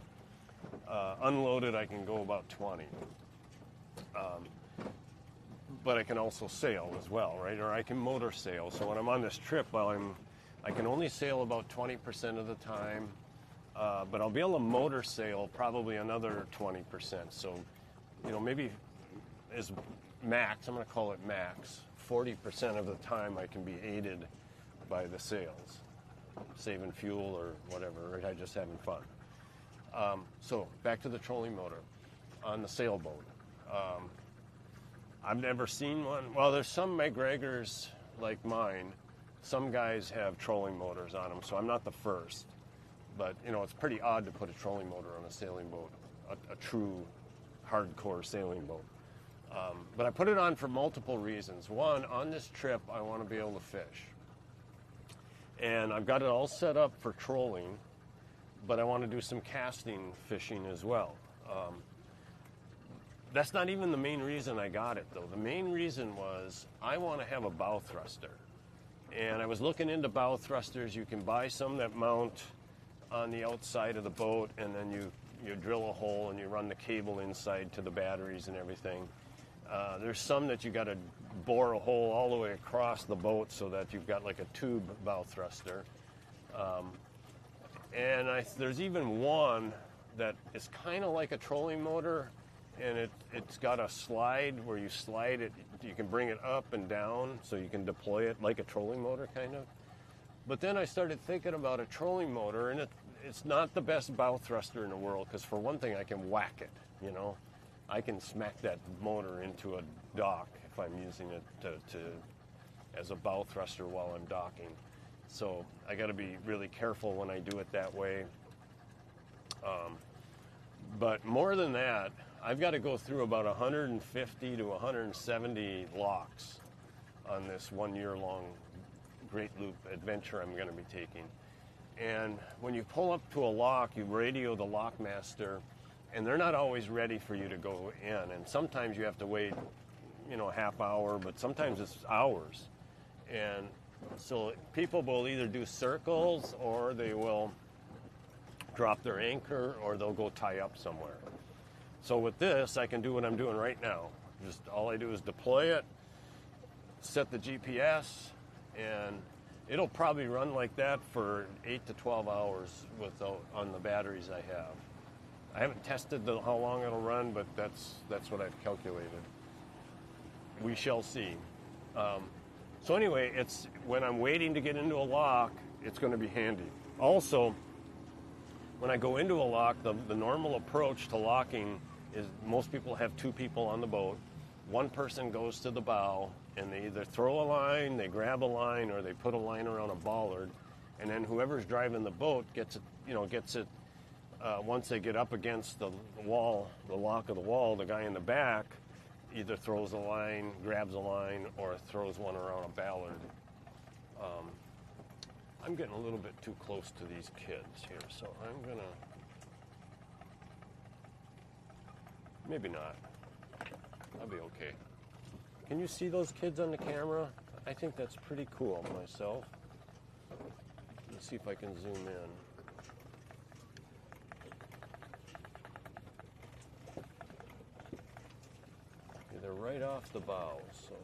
Unloaded, I can go about 20. But I can also sail as well, right? Or I can motor sail. So when I'm on this trip, I can only sail about 20% of the time, but I'll be able to motor sail probably another 20%. So, you know, maybe as max, I'm going to call it max, 40% of the time I can be aided by the sails, saving fuel or whatever, right? I'm just having fun. So back to the trolling motor on the sailboat. I've never seen one. Well, there's some Macgregors like mine. Some guys have trolling motors on them, so I'm not the first. But, you know, it's pretty odd to put a trolling motor on a sailing boat, a true hardcore sailing boat. But I put it on for multiple reasons. One, on this trip, I want to be able to fish. And I've got it all set up for trolling, but I want to do some casting fishing as well. That's not even the main reason I got it, though. The main reason was I want to have a bow thruster. And I was looking into bow thrusters. You can buy some that mount on the outside of the boat, and then you drill a hole and you run the cable inside to the batteries and everything. There's some that you got to bore a hole all the way across the boat so that you've got like a tube bow thruster. And there's even one that is kind of like a trolling motor, and it's got a slide where you slide it, you can bring it up and down so you can deploy it like a trolling motor kind of. But then I started thinking about a trolling motor, and it's not the best bow thruster in the world, because for one thing I can whack it, you know. I can smack that motor into a dock if I'm using it as a bow thruster while I'm docking. So I got to be really careful when I do it that way. But more than that, I've got to go through about 150 to 170 locks on this 1 year long Great Loop adventure I'm going to be taking. And when you pull up to a lock, you radio the lockmaster, and they're not always ready for you to go in. And sometimes you have to wait, you know, a half hour, but sometimes it's hours. And so people will either do circles, or they will drop their anchor, or they'll go tie up somewhere. So with this, I can do what I'm doing right now. Just all I do is deploy it, set the GPS, and it'll probably run like that for 8 to 12 hours on the batteries I have. I haven't tested how long it'll run, but that's what I've calculated. We shall see. So anyway, it's when I'm waiting to get into a lock, it's going to be handy. Also, when I go into a lock, the normal approach to locking is most people have two people on the boat. One person goes to the bow, and they either throw a line, they grab a line, or they put a line around a bollard, and then whoever's driving the boat gets it. Once they get up against the wall, the lock of the wall, the guy in the back either throws a line, grabs a line, or throws one around a ballard. I'm getting a little bit too close to these kids here, so I'm gonna, maybe not. I'll be okay. Can you see those kids on the camera? I think that's pretty cool myself. Let's see if I can zoom in. They're right off the bow, so.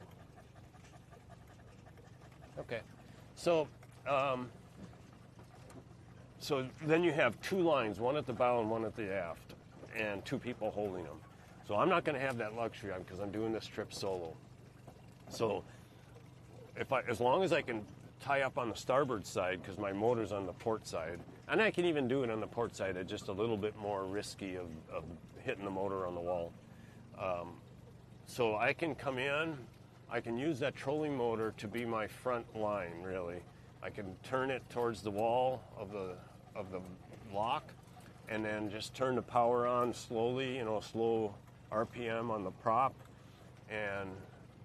Okay, so then you have two lines, one at the bow and one at the aft, and two people holding them. So I'm not going to have that luxury because I'm doing this trip solo. So as long as I can tie up on the starboard side, because my motor's on the port side, And I can even do it on the port side. It's just a little bit more risky of hitting the motor on the wall. So I can come in, I can use that trolling motor to be my front line, really. I can turn it towards the wall of the lock, and then just turn the power on slowly, slow RPM on the prop, and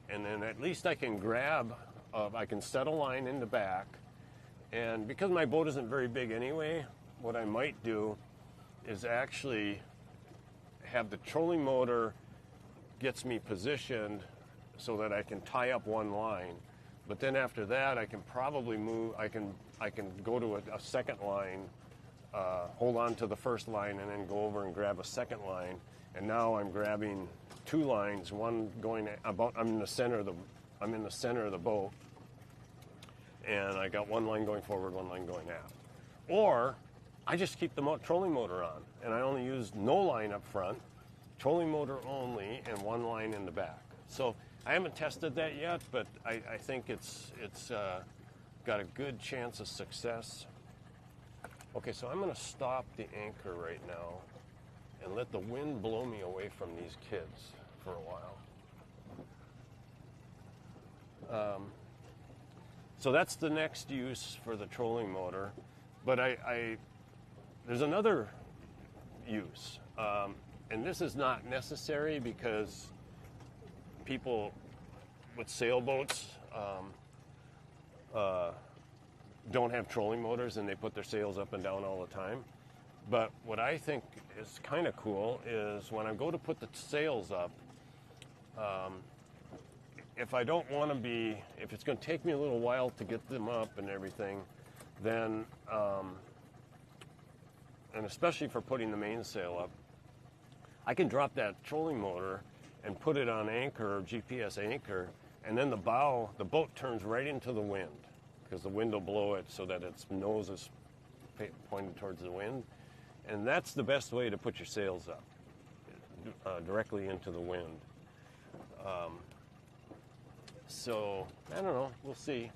then at least I can grab, I can set a line in the back, and because my boat isn't very big anyway, what I might do is actually have the trolling motor gets me positioned so that I can tie up one line, but then after that I can probably move, I can go to a second line, hold on to the first line, and then go over and grab a second line. And now I'm grabbing two lines, one going about, I'm in the center of the boat, and I got one line going forward, one line going aft. Or I just keep the trolling motor on, and I only use no line up front, trolling motor only, and one line in the back. So I haven't tested that yet, but I think it's got a good chance of success. Okay, so I'm going to stop the anchor right now and let the wind blow me away from these kids for a while. So that's the next use for the trolling motor. But there's another use, and this is not necessary because people with sailboats don't have trolling motors, and they put their sails up and down all the time. But what I think is kind of cool is when I go to put the sails up, if I don't want to be, if it's going to take me a little while to get them up and everything, then, and especially for putting the mainsail up, I can drop that trolling motor and put it on anchor or GPS anchor, and then the boat turns right into the wind, because the wind will blow it so that its nose is pointed towards the wind. And that's the best way to put your sails up, directly into the wind. So, I don't know, we'll see.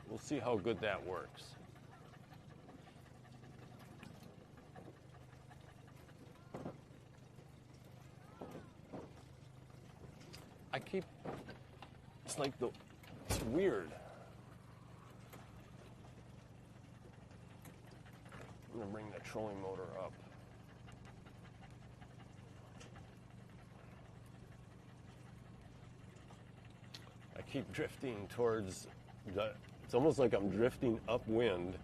We'll see how good that works. It's weird. I'm going to bring the trolling motor up. I keep drifting towards it's almost like I'm drifting upwind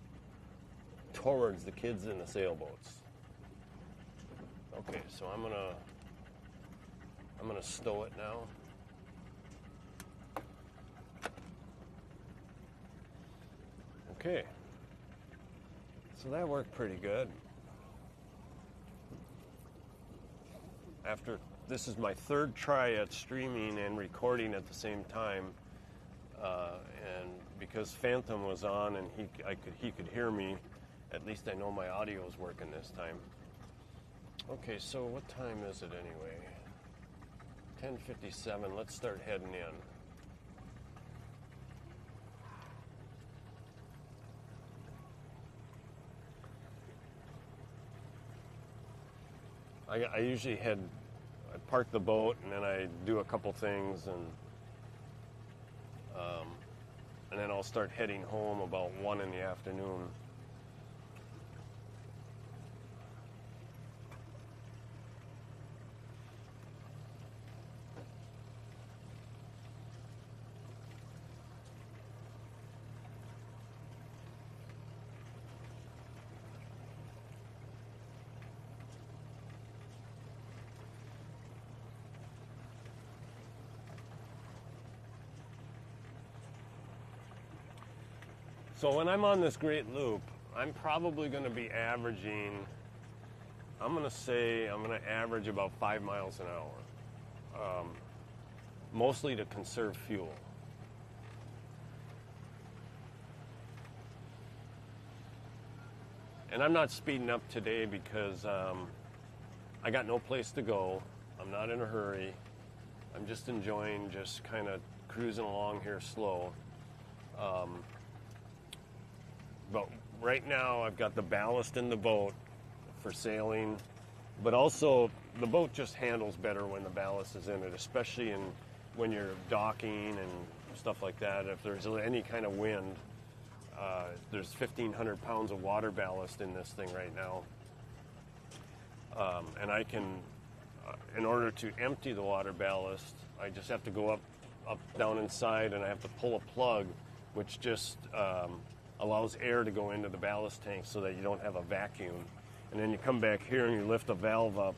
towards the kids in the sailboats. Okay, so I'm gonna stow it now. Okay, so that worked pretty good. This is my third try at streaming and recording at the same time, and because Phantom was on and he could hear me, at least I know my audio is working this time. Okay, so what time is it anyway? 10:57. Let's start heading in. I usually I park the boat and then I do a couple things, and then I'll start heading home about 1 in the afternoon. So when I'm on this great loop, I'm probably going to be averaging, I'm going to average about 5 miles an hour, mostly to conserve fuel. And I'm not speeding up today because I got no place to go. I'm not in a hurry. I'm just enjoying just kind of cruising along here slow. But right now I've got the ballast in the boat for sailing, but also the boat just handles better when the ballast is in it, especially when you're docking and stuff like that. If there's any kind of wind, there's 1,500 pounds of water ballast in this thing right now. And I can, in order to empty the water ballast, I just have to go up, down inside, and I have to pull a plug, which just allows air to go into the ballast tank so that you don't have a vacuum. And then you come back here and you lift a valve up,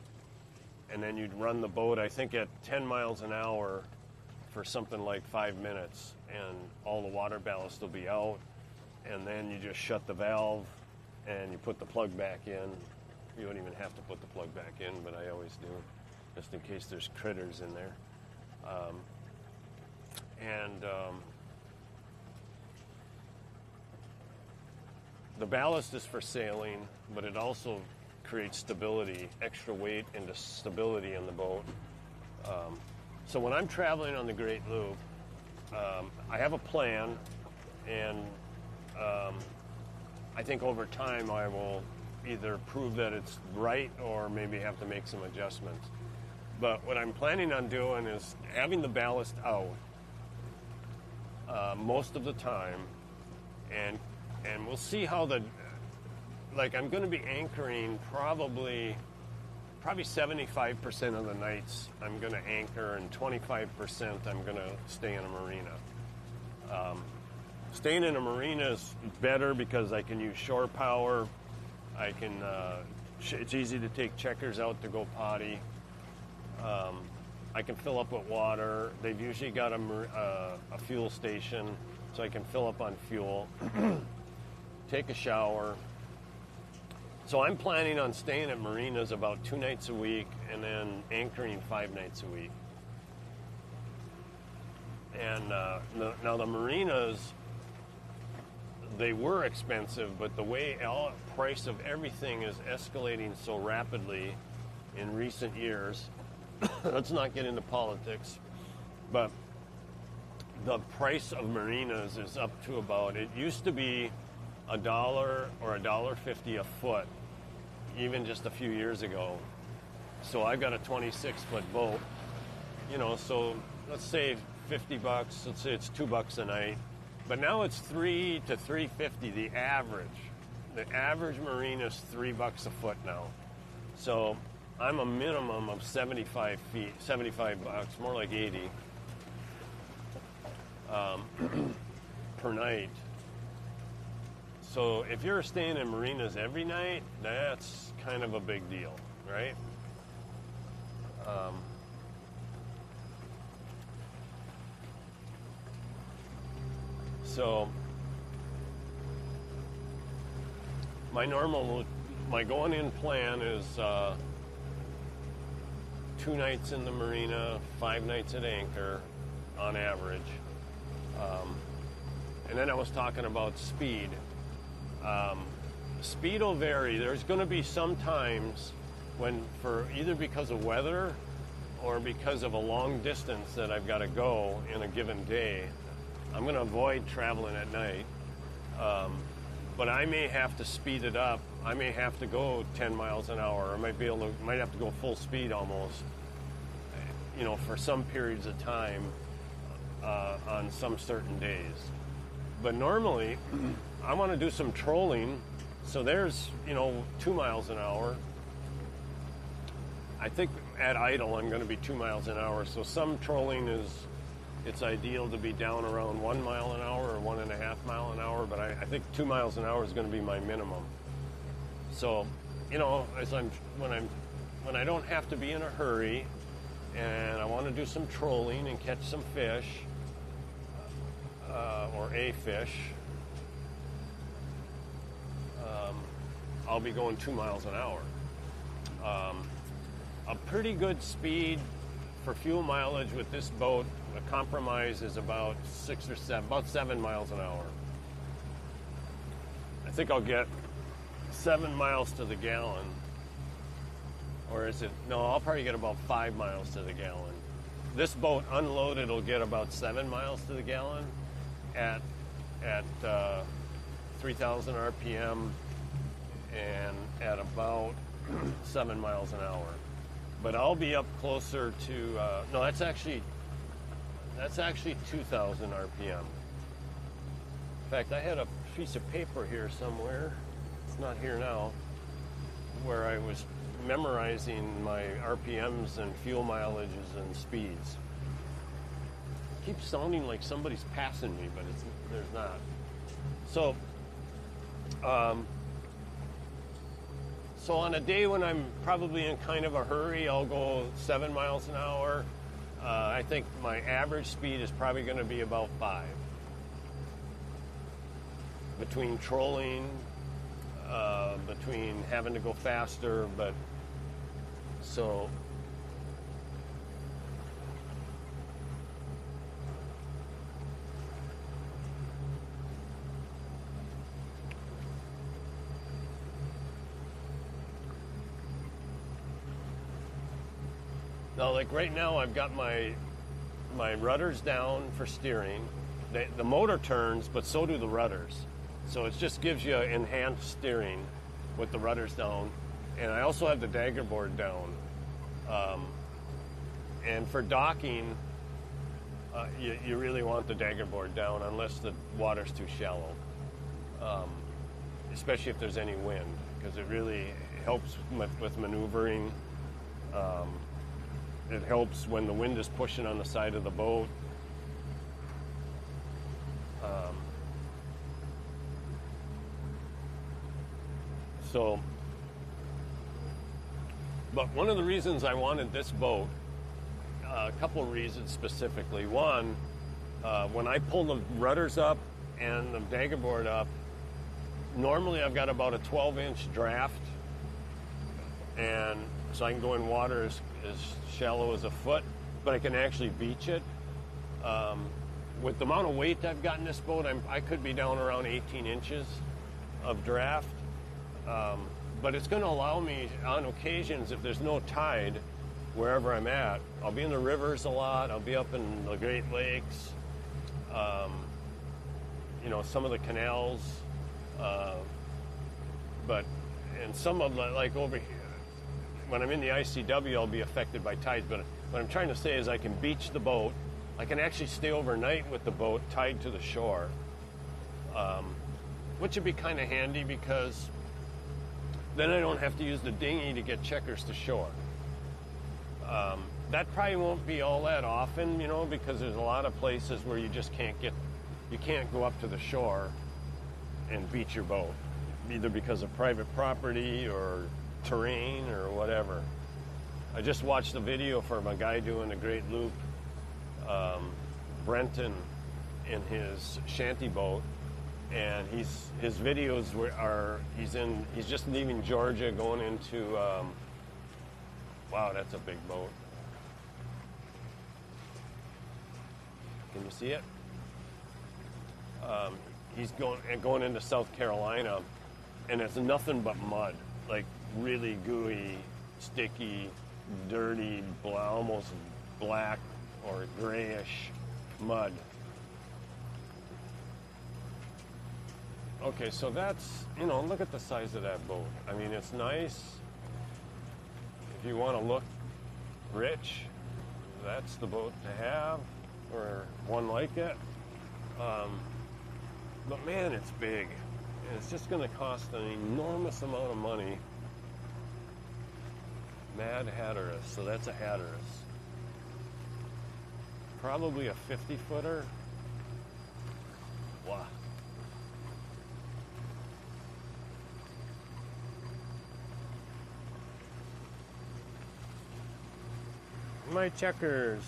and then you'd run the boat, I think, at 10 miles an hour for something like 5 minutes, and all the water ballast will be out, and then you just shut the valve and you put the plug back in. You don't even have to put the plug back in, but I always do, just in case there's critters in there. The ballast is for sailing, but it also creates stability, extra weight into stability in the boat. So when I'm traveling on the Great Loop, I have a plan, and I think over time I will either prove that it's right or maybe have to make some adjustments. But what I'm planning on doing is having the ballast out most of the time, and we'll see how I'm going to be anchoring probably 75% of the nights I'm going to anchor, and 25% I'm going to stay in a marina. Staying in a marina is better because I can use shore power. I can. It's easy to take checkers out to go potty. I can fill up with water. They've usually got a fuel station, so I can fill up on fuel. Take a shower. So I'm planning on staying at marinas about 2 nights a week and then anchoring 5 nights a week. And now the marinas, they were expensive, but the way price of everything is escalating so rapidly in recent years, let's not get into politics, but the price of marinas is up to about, it used to be $1 or $1.50 a foot, even just a few years ago. So I've got a 26-foot boat, so let's say $50, let's say it's $2 a night, but now it's $3 to $3.50, the average. The average marina is $3 a foot now. So I'm a minimum of 75 bucks, more like 80 per night. So if you're staying in marinas every night, that's kind of a big deal, right? So my going in plan is 2 nights in the marina, 5 nights at anchor on average. And then I was talking about speed. Speed will vary. There's going to be some times when, for either because of weather or because of a long distance that I've got to go in a given day, I'm going to avoid traveling at night. But I may have to speed it up. I may have to go 10 miles an hour. I might have to go full speed almost, for some periods of time on some certain days. But normally, I want to do some trolling, so there's, 2 miles an hour. I think at idle I'm going to be 2 miles an hour, so some trolling it's ideal to be down around 1 mile an hour or 1.5 mile an hour, but I think 2 miles an hour is going to be my minimum. So, when I don't have to be in a hurry and I want to do some trolling and catch some fish, or a fish, I'll be going 2 miles an hour. A pretty good speed for fuel mileage with this boat, a compromise is about 7 miles an hour. I think I'll get 7 miles to the gallon. Or is it? No, I'll probably get about 5 miles to the gallon. This boat unloaded will get about 7 miles to the gallon at 3,000 RPM and at about 7 miles an hour. But I'll be up closer to, no, that's actually 2,000 RPM. In fact, I had a piece of paper here somewhere, it's not here now, where I was memorizing my RPMs and fuel mileages and speeds. It keeps sounding like somebody's passing me, but there's not. So, so on a day when I'm probably in kind of a hurry, I'll go 7 miles an hour. I think my average speed is probably going to be about 5. Between trolling, between having to go faster, but so now, like right now, I've got my rudders down for steering. The motor turns, but so do the rudders. So it just gives you enhanced steering with the rudders down. And I also have the dagger board down. And for docking, you really want the dagger board down unless the water's too shallow. Especially if there's any wind, because it really helps with maneuvering. It helps when the wind is pushing on the side of the boat. But one of the reasons I wanted this boat, a couple of reasons specifically. One, when I pull the rudders up and the dagger board up, normally I've got about a 12-inch draft, and so I can go in water as shallow as a foot, but I can actually beach it. With the amount of weight I've got in this boat, I could be down around 18 inches of draft. But it's going to allow me, on occasions, if there's no tide, wherever I'm at, I'll be in the rivers a lot, I'll be up in the Great Lakes, some of the canals, and some of the, like over here, when I'm in the ICW, I'll be affected by tides, but what I'm trying to say is I can beach the boat. I can actually stay overnight with the boat tied to the shore, which would be kind of handy because then I don't have to use the dinghy to get checkers to shore. That probably won't be all that often, because there's a lot of places where you just can't go up to the shore and beach your boat, either because of private property or terrain or whatever. I just watched a video from a guy doing a great loop, Brenton, in his shanty boat, and his videos he's just leaving Georgia going into wow, that's a big boat. Can you see it? He's going into South Carolina, and it's nothing but mud, like really gooey, sticky, dirty, almost black or grayish mud. Okay, so that's, look at the size of that boat. I mean, it's nice. If you want to look rich, that's the boat to have, or one like it. But man, it's big. And it's just going to cost an enormous amount of money. Mad Hatteras, so that's a Hatteras. Probably a 50-footer. Wow. My checkers.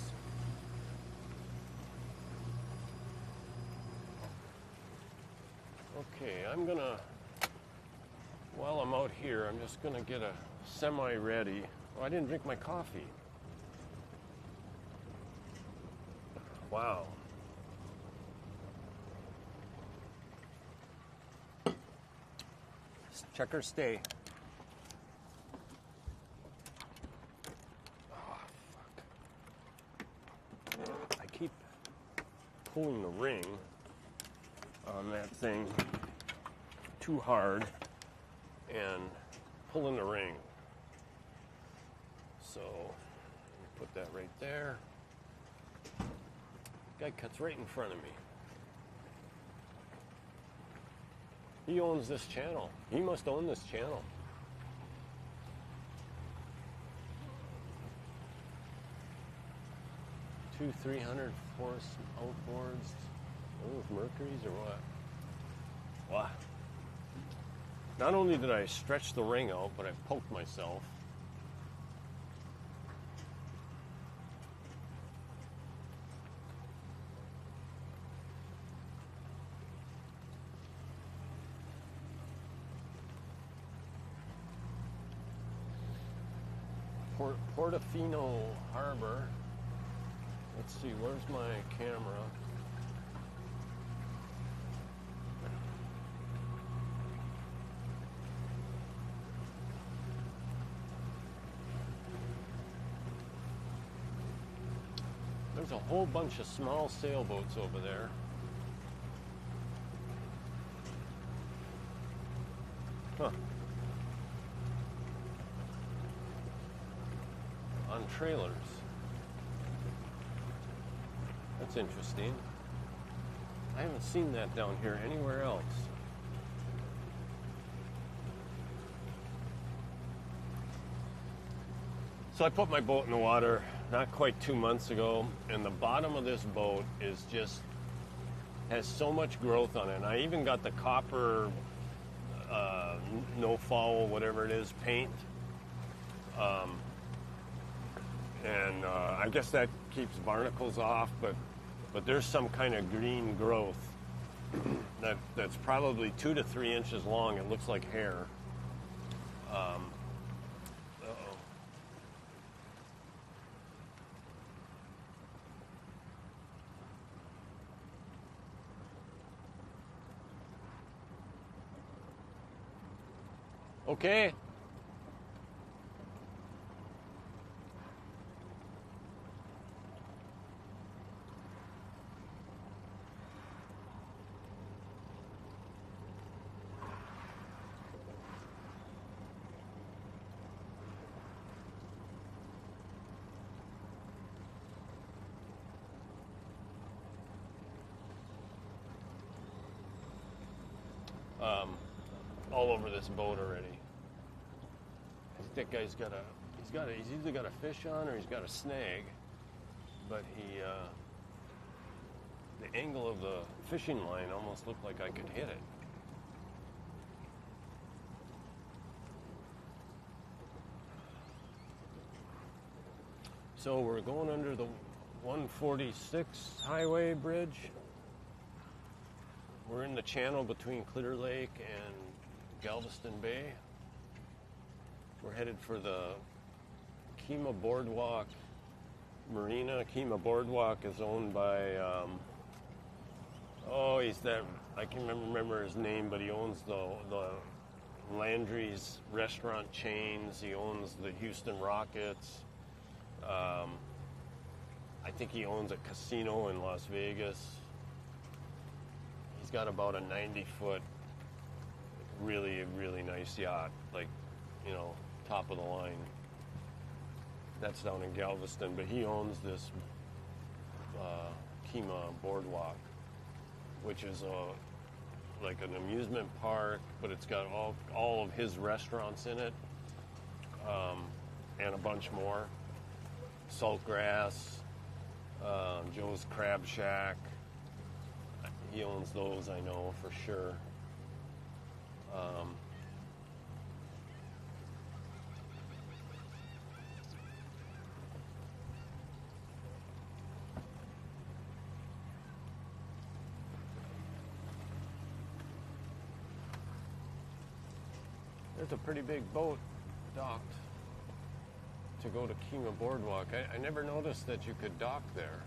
Okay, while I'm out here, I'm just gonna get a semi-ready. Oh, I didn't drink my coffee. Wow. Checkers stay. Oh, fuck. I keep pulling the ring on that thing. too hard and pulling the ring. So put that right there. Guy cuts right in front of me. He owns this channel. He must own this channel. Two 300 force outboards. Those Mercuries or what? Wow. Not only did I stretch the ring out, but I poked myself. Portofino Harbor. Let's see, where's my camera? There's a whole bunch of small sailboats over there. Huh. On trailers. That's interesting. I haven't seen that down here anywhere else. So I put my boat in the water not quite 2 months ago, and the bottom of this boat is just has so much growth on it. And I even got the copper no foul, whatever it is, paint. I guess that keeps barnacles off, but there's some kind of green growth that's probably 2 to 3 inches long. It looks like hair. Okay. All over this boat already. I think that guy's he's either got a fish on or he's got a snag, but the angle of the fishing line almost looked like I could hit it. So we're going under the 146 highway bridge. We're in the channel between Clear Lake and Galveston Bay. We're headed for the Kemah Boardwalk Marina. Kemah Boardwalk is owned by, I can't remember his name, but he owns the Landry's restaurant chains. He owns the Houston Rockets. I think he owns a casino in Las Vegas. He's got about a 90-foot, really, really nice yacht, like, top of the line. That's down in Galveston, but he owns this Kemah Boardwalk, which is like an amusement park, but it's got all of his restaurants in it, and a bunch more. Saltgrass, Joe's Crab Shack. He owns those, I know for sure. There's a pretty big boat docked to go to Kemah Boardwalk. I never noticed that you could dock there.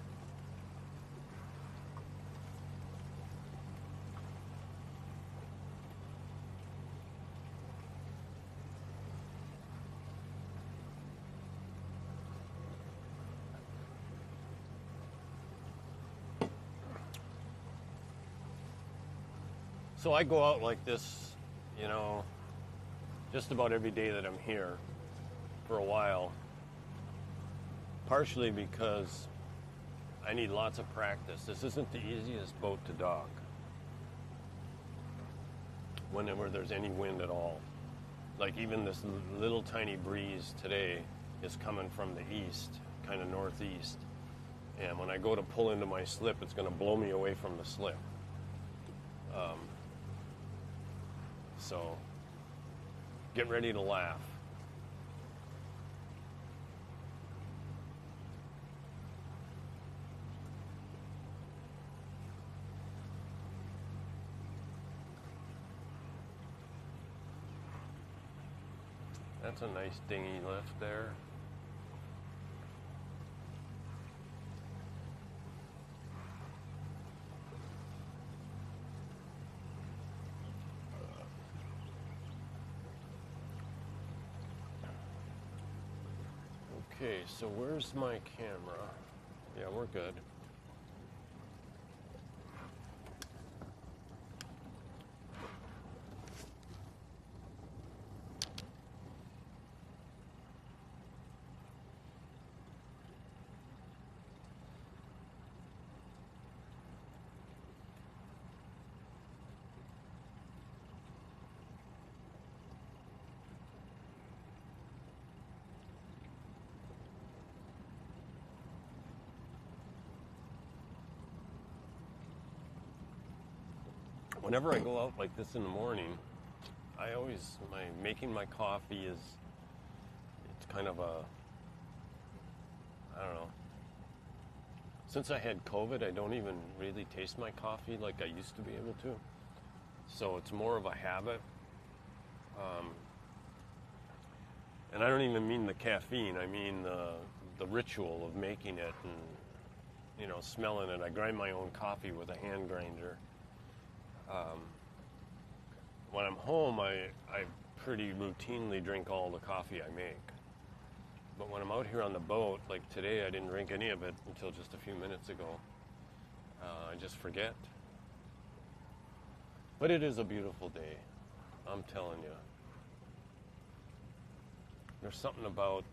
So I go out like this you know, just about every day that I'm here for a while. Partially because I need lots of practice. This isn't the easiest boat to dock whenever there's any wind at all. Like even this little tiny breeze today is coming from the east, kind of northeast. And when I go to pull into my slip, it's going to blow me away from the slip. So get ready to laugh. That's a nice dinghy lift there. Okay, so where's my camera? Yeah, we're good. Whenever I go out like this in the morning, making my coffee it's kind of I don't know. Since I had COVID, I don't even really taste my coffee like I used to be able to. So it's more of a habit. And I don't even mean the caffeine, I mean the ritual of making it and, you know, smelling it. I grind my own coffee with a hand grinder. When I'm home, I pretty routinely drink all the coffee I make. But when I'm out here on the boat, like today, I didn't drink any of it until just a few minutes ago. I just forget. But it is a beautiful day, I'm telling you. There's something about...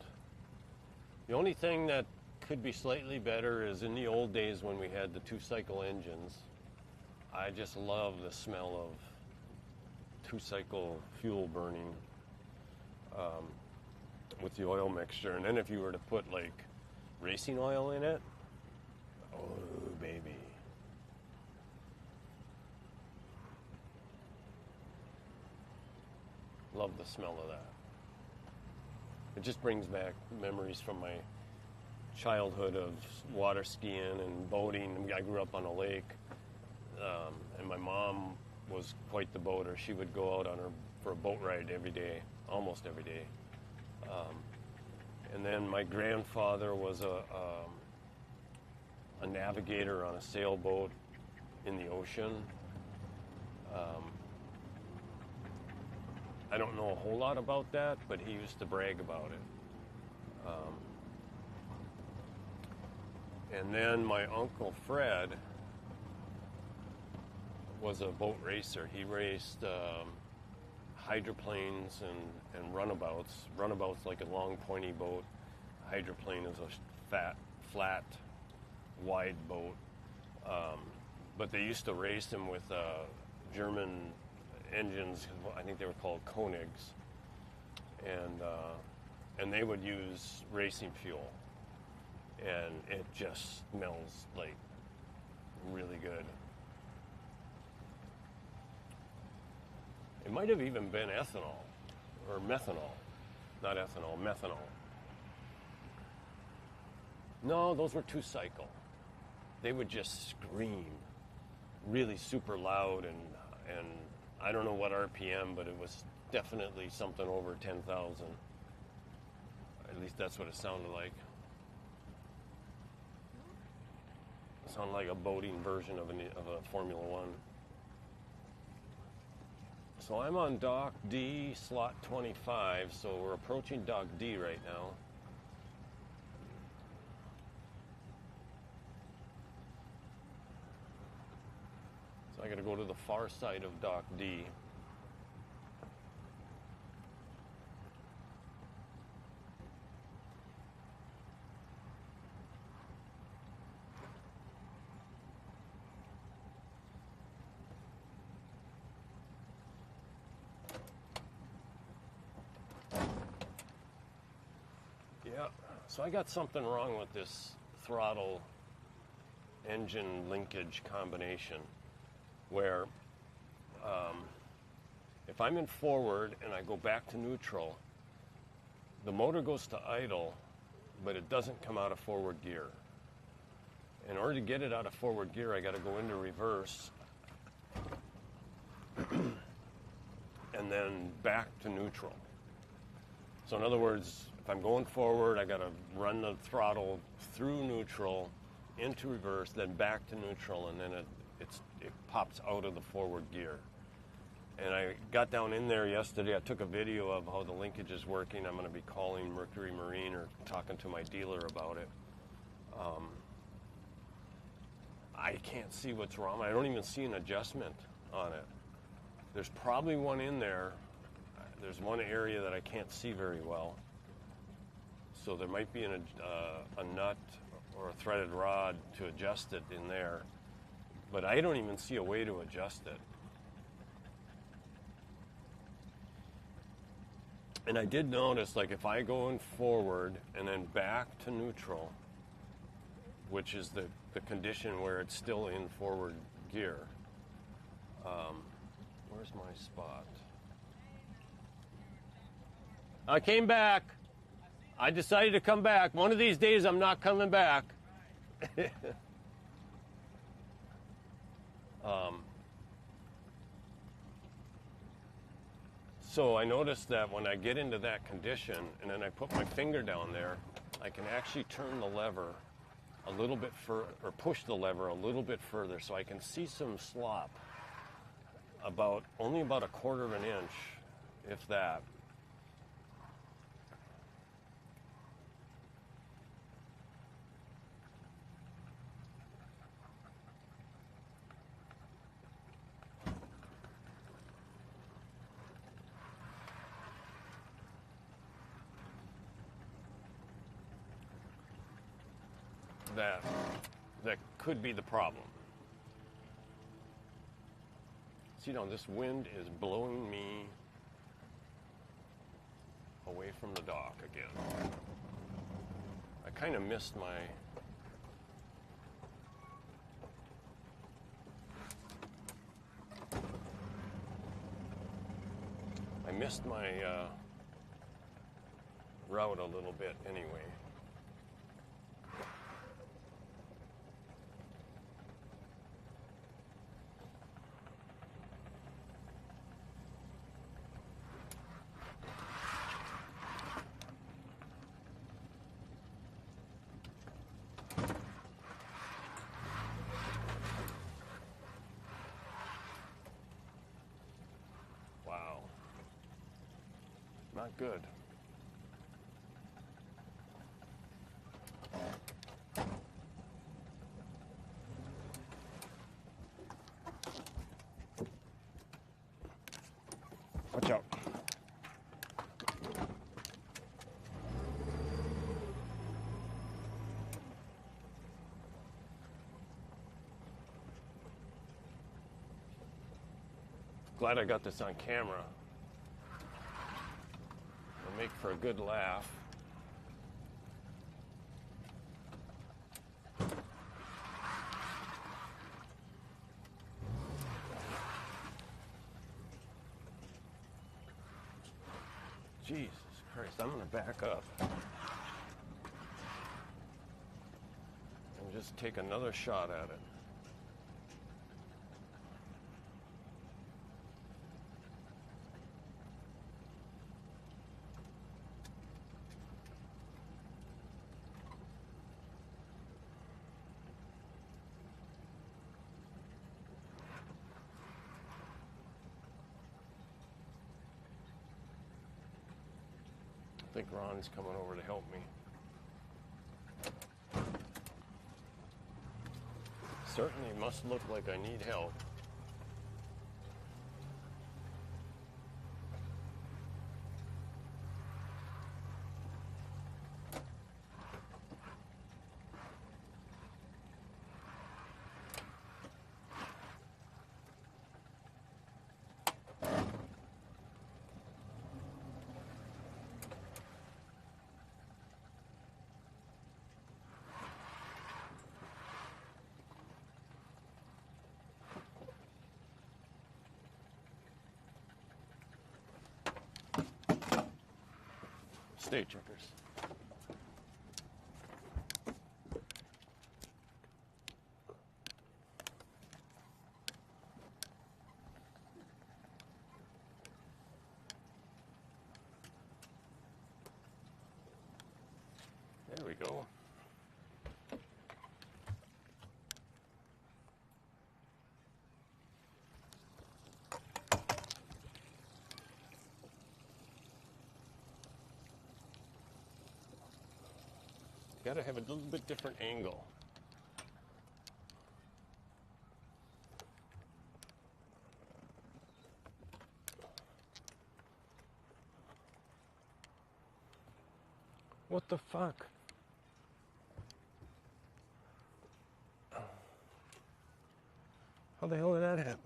The only thing that could be slightly better is in the old days when we had the two-cycle engines, I just love the smell of two-cycle fuel burning with the oil mixture. And then if you were to put like racing oil in it, oh baby. Love the smell of that. It just brings back memories from my childhood of water skiing and boating. I grew up on a lake. And my mom was quite the boater. She would go out for a boat ride every day, almost every day. And then my grandfather was a navigator on a sailboat in the ocean. I don't know a whole lot about that, but he used to brag about it. And then my Uncle Fred was a boat racer. He raced hydroplanes and runabouts. Runabouts like a long pointy boat. Hydroplane is a flat, wide boat. But they used to race them with German engines. I think they were called Koenigs. And they would use racing fuel. And it just smells like really good. It might have even been ethanol, or methanol. Not ethanol, methanol. No, those were two-cycle. They would just scream really super loud, and I don't know what RPM, but it was definitely something over 10,000. At least that's what it sounded like. It sounded like a boating version of a Formula One. So I'm on Dock D, slot 25, so we're approaching Dock D right now. So I gotta go to the far side of Dock D. So I got something wrong with this throttle engine linkage combination where if I'm in forward and I go back to neutral, the motor goes to idle, but it doesn't come out of forward gear. In order to get it out of forward gear, I got to go into reverse and then back to neutral. So in other words, if I'm going forward, I got to run the throttle through neutral, into reverse, then back to neutral, and then it pops out of the forward gear. And I got down in there yesterday. I took a video of how the linkage is working. I'm going to be calling Mercury Marine or talking to my dealer about it. I can't see what's wrong. I don't even see an adjustment on it. There's probably one in there. There's one area that I can't see very well. So there might be a nut or a threaded rod to adjust it in there. But I don't even see a way to adjust it. And I did notice, like, if I go in forward and then back to neutral, which is the condition where it's still in forward gear. Where's my spot? I came back. I decided to come back. One of these days I'm not coming back. So I noticed that when I get into that condition and then I put my finger down there, I can actually turn the lever a little bit further, or push the lever a little bit further, so I can see some slop, only about a quarter of an inch, if that. That could be the problem. See, now this wind is blowing me away from the dock again. I kind of missed my route a little bit anyway. Not good. Watch out. Glad I got this on camera. Make for a good laugh. Jesus Christ, I'm gonna back up and just take another shot at it. I think Ron's coming over to help me. Certainly must look like I need help. Stay checkers. There we go. Got to have a little bit different angle. What the fuck? How the hell did that happen?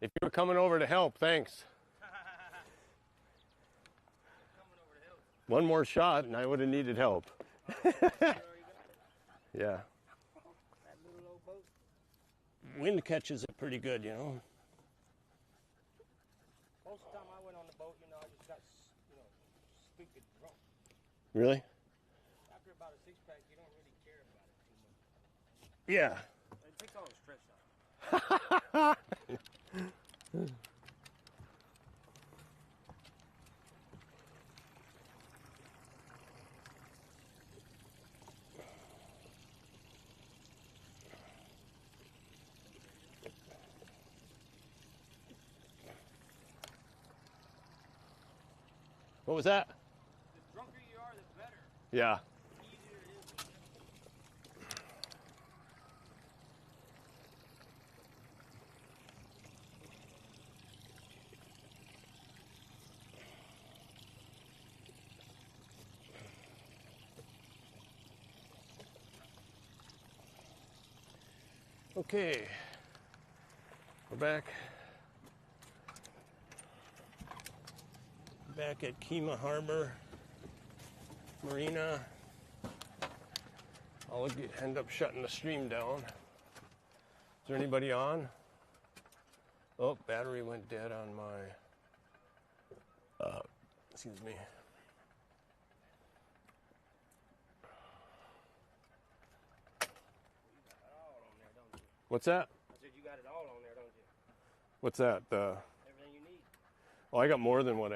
If you were coming over to help, thanks. One more shot and I would have needed help. Yeah. That little old boat. Wind catches it pretty good, you know. Most of the time I went on the boat, I just got, stupid drunk. Really? After about a six-pack, you don't really care about it too much. Yeah. It takes all the stress out. What was that? The drunker you are, the better. Yeah. The easier it is. Okay. We're back. Back at Kima Harbor Marina. I'll end up shutting the stream down. Is there anybody on? Oh, battery went dead on my, excuse me. What's that? I said you got it all on there, don't you? What's that? Everything you need. Well, I got more than what